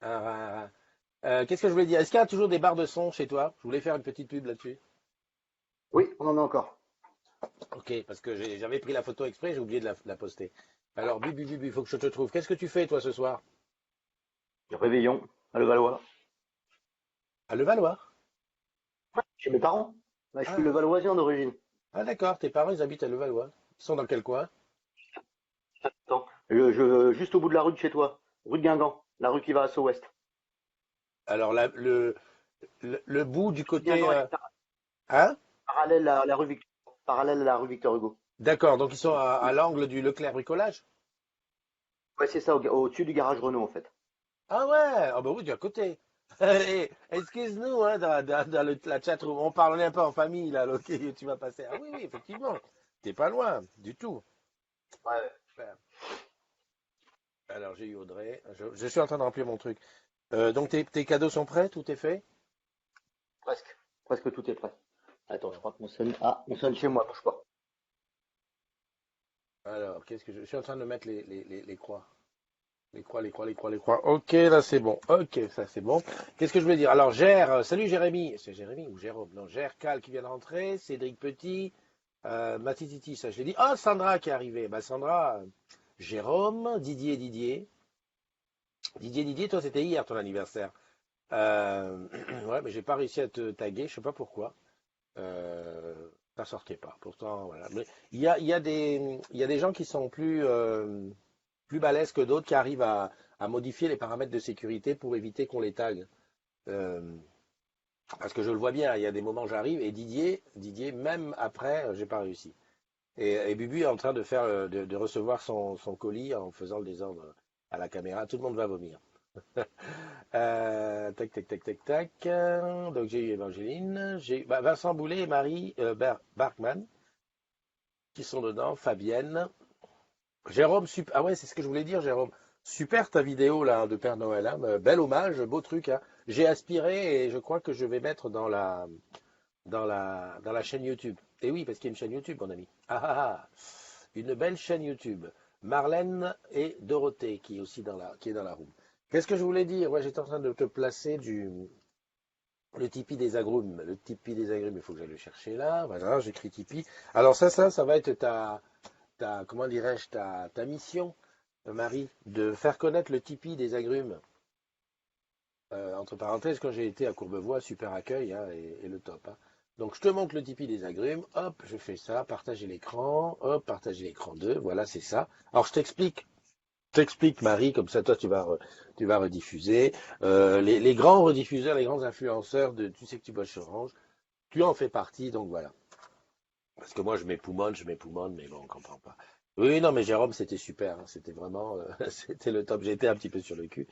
un rat, un rat. Qu'est-ce que je voulais dire? Est-ce qu'il y a toujours des barres de son chez toi? Je voulais faire une petite pub là-dessus. Oui, on en a encore. Ok, parce que j'avais pris la photo exprès, j'ai oublié de la poster. Alors, Bubu, il faut que je te trouve. Qu'est-ce que tu fais, toi, ce soir? Réveillon à Levallois. À Levallois? Chez mes parents. Ouais, je suis Ah, Levalloisien d'origine. ah, d'accord, tes parents, ils habitent à Levallois. Ils sont dans quel coin? Attends. Juste au bout de la rue de chez toi. Rue de Guingamp. La rue qui va à Sceaux-Ouest. Alors, le bout du côté... Guingamp est hein? parallèle à la rue Victor Hugo. D'accord, donc ils sont à l'angle du Leclerc Bricolage? Ouais, c'est ça, au-dessus du garage Renault, en fait. Ah ouais, ah bah oui, du à côté. Eh, excuse-nous, hein, la chatroom, on parle un peu en famille, là, ok, tu vas passer. Ah oui, oui, effectivement, t'es pas loin, du tout. Ouais. Super. Alors, j'ai eu Audrey, je suis en train de remplir mon truc. Donc, tes cadeaux sont prêts, tout est fait? Presque. Presque tout est prêt. Attends, je Bon. crois que on sonne chez moi, bouge pas. Alors, qu'est-ce que je suis en train de mettre les croix. Les croix. Ok, là c'est bon. Ok, ça c'est bon. Qu'est-ce que je voulais dire? Alors, salut Jérémy. C'est Jérémy ou Jérôme? Non, Cal qui vient de rentrer. Cédric Petit. Matititi, ça je l'ai dit. Oh, Sandra qui est arrivée. Bah, Sandra, Jérôme, Didier. Didier, toi c'était hier ton anniversaire. Ouais, mais j'ai pas réussi à te taguer, je sais pas pourquoi. Euh, Ça sortait pas. Pourtant, voilà. Mais il y a des gens qui sont plus balèzes que d'autres qui arrivent à modifier les paramètres de sécurité pour éviter qu'on les tague. Euh, Parce que je le vois bien, il y a des moments j'arrive et Didier, même après, j'ai pas réussi. Et Bubu est en train de recevoir son colis en faisant le désordre à la caméra. Tout le monde va vomir. Tac, tac, tac, tac, tac. Donc j'ai eu Évangéline, j'ai Vincent Boulet et Marie Barkman qui sont dedans, Fabienne. Jérôme, super. Ah ouais, c'est ce que je voulais dire, Jérôme. Super ta vidéo là de Père Noël, hein. Bel hommage, beau truc, hein. J'ai aspiré et je crois que je vais mettre dans la chaîne YouTube. Et oui, parce qu'il y a une chaîne YouTube, mon ami. Ah ah ah. Une belle chaîne YouTube. Marlène et Dorothée qui est aussi dans la room. Qu'est-ce que je voulais dire? Ouais, j'étais en train de te placer le Tipeee des agrumes. Le Tipeee des agrumes, il faut que j'aille le chercher là. Voilà, j'écris Tipeee. Alors ça va être comment dirais-je, ta mission, Marie, de faire connaître le Tipeee des agrumes. Entre parenthèses, quand j'ai été à Courbevoie, super accueil hein, et le top. Hein. Donc je te montre le Tipeee des agrumes, hop, je fais ça, partager l'écran, hop, partager l'écran 2, voilà, c'est ça. Alors je t'explique Marie, comme ça toi tu vas rediffuser. Les grands rediffuseurs, les grands influenceurs de Tu sais que tu bosses sur Orange, tu en fais partie, donc voilà. Parce que moi je m'époumonne, mais bon, on comprend pas. Oui, non, mais Jérôme, c'était super, hein, c'était vraiment, c'était le top. J'ai été un petit peu sur le cul.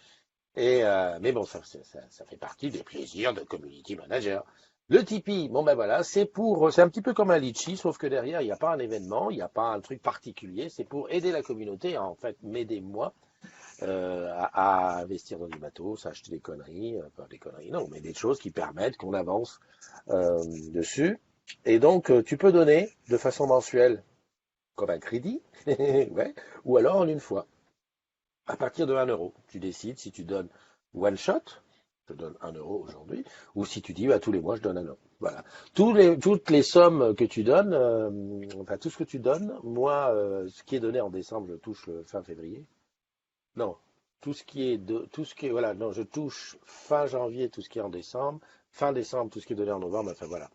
Mais bon, ça fait partie des plaisirs de community manager. Le Tipeee, bon ben voilà, c'est un petit peu comme un Litchi, sauf que derrière, il n'y a pas un événement, il n'y a pas un truc particulier, c'est pour aider la communauté, en fait, m'aider moi, à investir dans du matos, à acheter des conneries, pas des conneries, non, mais des choses qui permettent qu'on avance dessus. Et donc, tu peux donner de façon mensuelle, comme un crédit, ouais, ou alors en une fois à partir de 1 euro. Tu décides si tu donnes one shot, je donne 1 euro aujourd'hui, ou si tu dis bah, tous les mois je donne 1 euro. Voilà. Toutes les sommes que tu donnes, enfin tout ce que tu donnes, moi, ce qui est donné en décembre, je touche le fin février. Non, tout ce qui est, voilà, non, je touche fin janvier tout ce qui est en décembre, fin décembre tout ce qui est donné en novembre, enfin voilà.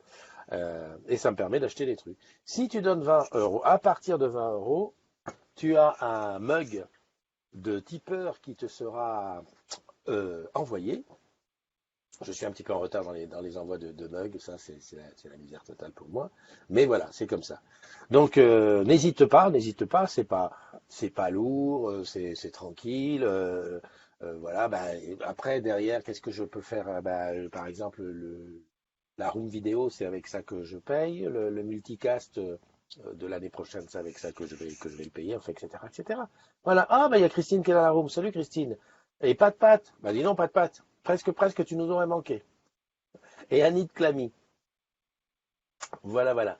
Et ça me permet d'acheter des trucs. Si tu donnes 20 euros, à partir de 20 euros, tu as un mug de tipeur qui te sera envoyé. Je suis un petit peu en retard dans les envois de mugs, ça c'est la misère totale pour moi. Mais voilà, c'est comme ça. Donc n'hésite pas, c'est pas lourd, c'est tranquille. Voilà, bah, après derrière, qu'est-ce que je peux faire? Par exemple, la room vidéo, c'est avec ça que je paye. Le multicast de l'année prochaine, c'est avec ça que je vais le payer, enfin, etc., etc. Voilà. Ah, bah, il y a Christine qui est dans la room. Salut, Christine. Et pas de pâte. Bah, dis non, pas de pâte. Presque, tu nous aurais manqué. Et Annie de Clamy. Voilà, voilà.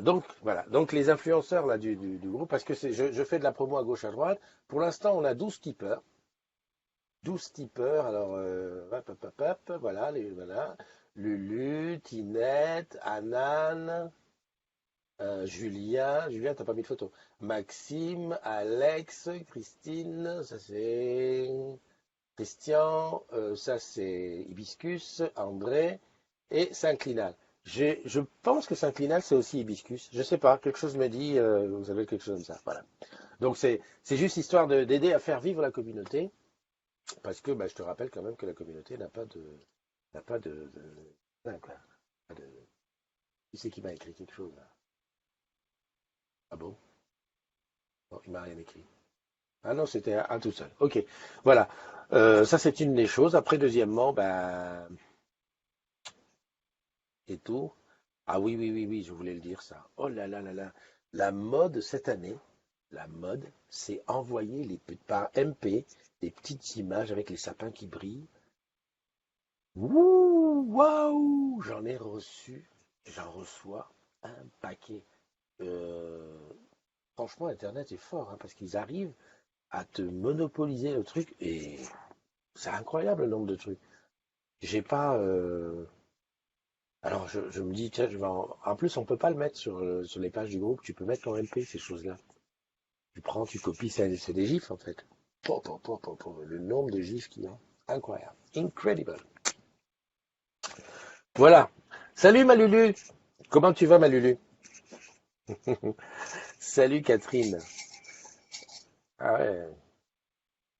Donc, voilà. Donc, les influenceurs, là, du groupe, parce que je fais de la promo à gauche, à droite. Pour l'instant, on a 12 tipeurs. 12 tipeurs. Alors, hop, hop, hop, hop, voilà, voilà. Lulu, Tinette, Anan, Julien, t'as pas mis de photo. Maxime, Alex, Christine, ça c'est Christian, ça c'est Hibiscus, André et Saint-Clinal. Je pense que Saint-Clinal c'est aussi Hibiscus. Je sais pas, quelque chose me dit, vous avez quelque chose comme ça. Voilà. Donc c'est juste histoire d'aider à faire vivre la communauté, parce que bah, je te rappelle quand même que la communauté n'a pas quoi, pas de. Qui c'est qui m'a écrit quelque chose là? Ah bon? Non, il m'a rien écrit. Ah non, c'était un tout seul. Ok, voilà. Ça, c'est une des choses. Après, deuxièmement, ben, et tout. Ah oui, oui, oui, oui, je voulais le dire ça. Oh là là là là. La mode cette année, la mode, c'est envoyer par MP des petites images avec les sapins qui brillent. Wouh, waouh, j'en reçois un paquet. Euh, Franchement, Internet est fort, hein, parce qu'ils arrivent à te monopoliser le truc et c'est incroyable le nombre de trucs. J'ai pas. Alors je me dis, tiens, en plus, on peut pas le mettre sur les pages du groupe. Tu peux mettre en MP ces choses-là. Tu prends, tu copies, c'est des gifs en fait. Le nombre de gifs qu'il y a. Incroyable. Incredible. Voilà. Salut ma Lulu. Comment tu vas ma Lulu? Salut Catherine. Ah ouais,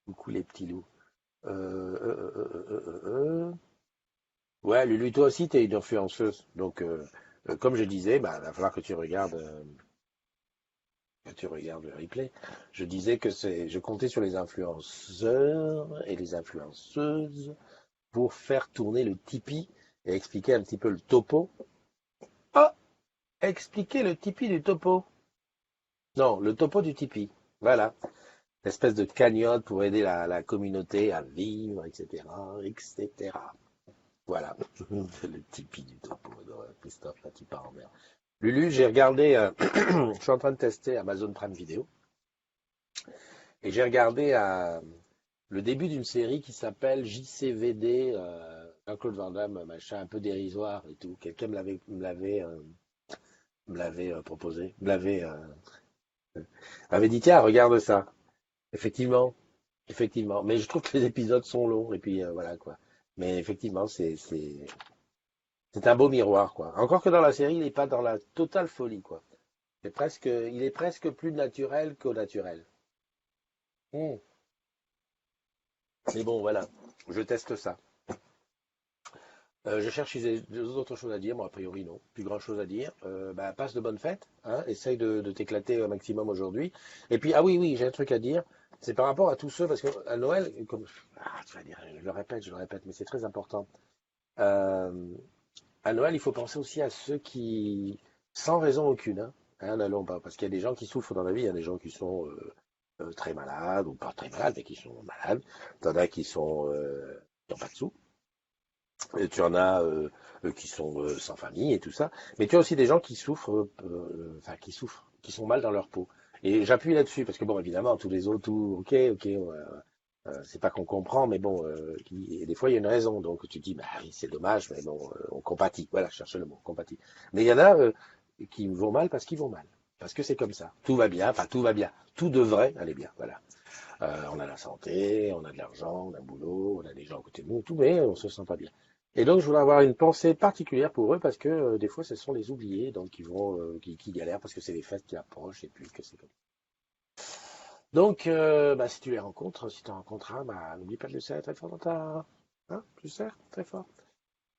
coucou les petits loups. Ouais, Lulu, toi aussi, t'es une influenceuse. Donc, comme je disais, bah, il va falloir que tu regardes le replay. Je disais que je comptais sur les influenceurs et les influenceuses pour faire tourner le Tipeee et expliquer un petit peu le topo. Ah, expliquer le Tipeee du topo. Non, le topo du Tipeee. Voilà. Espèce de cagnotte pour aider la communauté à vivre, etc., etc. Voilà. Le Tipeee du topo. Christophe, là, tu pars en mer. Lulu, j'ai regardé, je suis en train de tester Amazon Prime Video, et j'ai regardé le début d'une série qui s'appelle JCVD, Jean-Claude Van Damme, machin un peu dérisoire et tout. Quelqu'un me l'avait proposé, me l'avait m'avait dit, tiens, regarde ça. Effectivement, effectivement. Mais je trouve que les épisodes sont longs, et puis voilà, quoi. Mais effectivement, c'est un beau miroir, quoi. Encore que dans la série, il n'est pas dans la totale folie, quoi. Il est presque plus naturel qu'au naturel. Hmm. Mais bon, voilà, je teste ça. Je cherche si j'ai d'autres choses à dire. Bon, a priori, non. Plus grand chose à dire. Bah, passe de bonnes fêtes. Hein, essaye de t'éclater au maximum aujourd'hui. Et puis, ah oui, oui, j'ai un truc à dire. C'est par rapport à tous ceux, parce qu'à Noël, comme, tu vas dire, je le répète, mais c'est très important. Euh, à Noël, il faut penser aussi à ceux qui, sans raison aucune, n'allons pas, parce qu'il y a des gens qui souffrent dans la vie, il y a des gens qui sont très malades, ou pas très malades, mais qui sont malades. T'en as qui n'ont pas de sous. Et tu en as qui sont sans famille et tout ça. Mais tu as aussi des gens qui souffrent, enfin qui souffrent, qui sont mal dans leur peau. Et j'appuie là-dessus parce que bon, évidemment, tous les autres, tout, ok, ok, c'est pas qu'on comprend, mais bon, et des fois il y a une raison. Donc tu te dis, bah oui, c'est dommage, mais bon, on compatit. Voilà, je cherchais le mot, compatit. Mais il y en a qui vont mal parce qu'ils vont mal, parce que c'est comme ça. Tout va bien, enfin tout va bien, tout devrait aller bien. Voilà. On a la santé, on a de l'argent, on a un boulot, on a des gens à côté de nous, tout, mais on se sent pas bien. Et donc, je voulais avoir une pensée particulière pour eux parce que des fois, ce sont les oubliés, donc qui galèrent parce que c'est les fêtes qui approchent et puis que c'est comme. Donc, bah, si tu les rencontres, si tu en rencontres un, bah, n'oublie pas de le serrer très fort dans ta, hein, tu le serres très fort.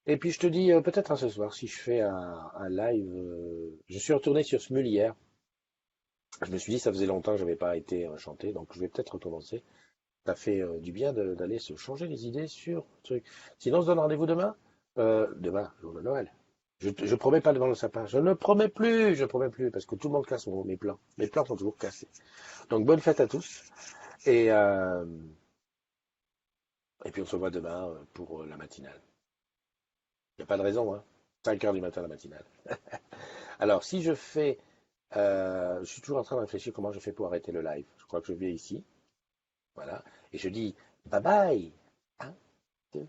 Et puis, je te dis peut-être ce soir si je fais un live. Je suis retourné sur Smule hier. Je me suis dit ça faisait longtemps que j'avais pas été chanté, donc je vais peut-être recommencer. Ça fait du bien d'aller se changer les idées sur le truc. Sinon, on se donne rendez-vous demain. Demain, jour de Noël. Je promets pas devant le sapin. Je promets plus, parce que tout le monde casse mes plans. Mes plans sont toujours cassés. Donc, bonne fête à tous. Et, euh, et puis, on se voit demain pour la matinale. Il n'y a pas de raison, hein. 5 heures du matin, la matinale. Alors, si je fais... je suis toujours en train de réfléchir comment je fais pour arrêter le live. Je crois que je vais ici. Voilà. Et je dis bye bye. 1, 2,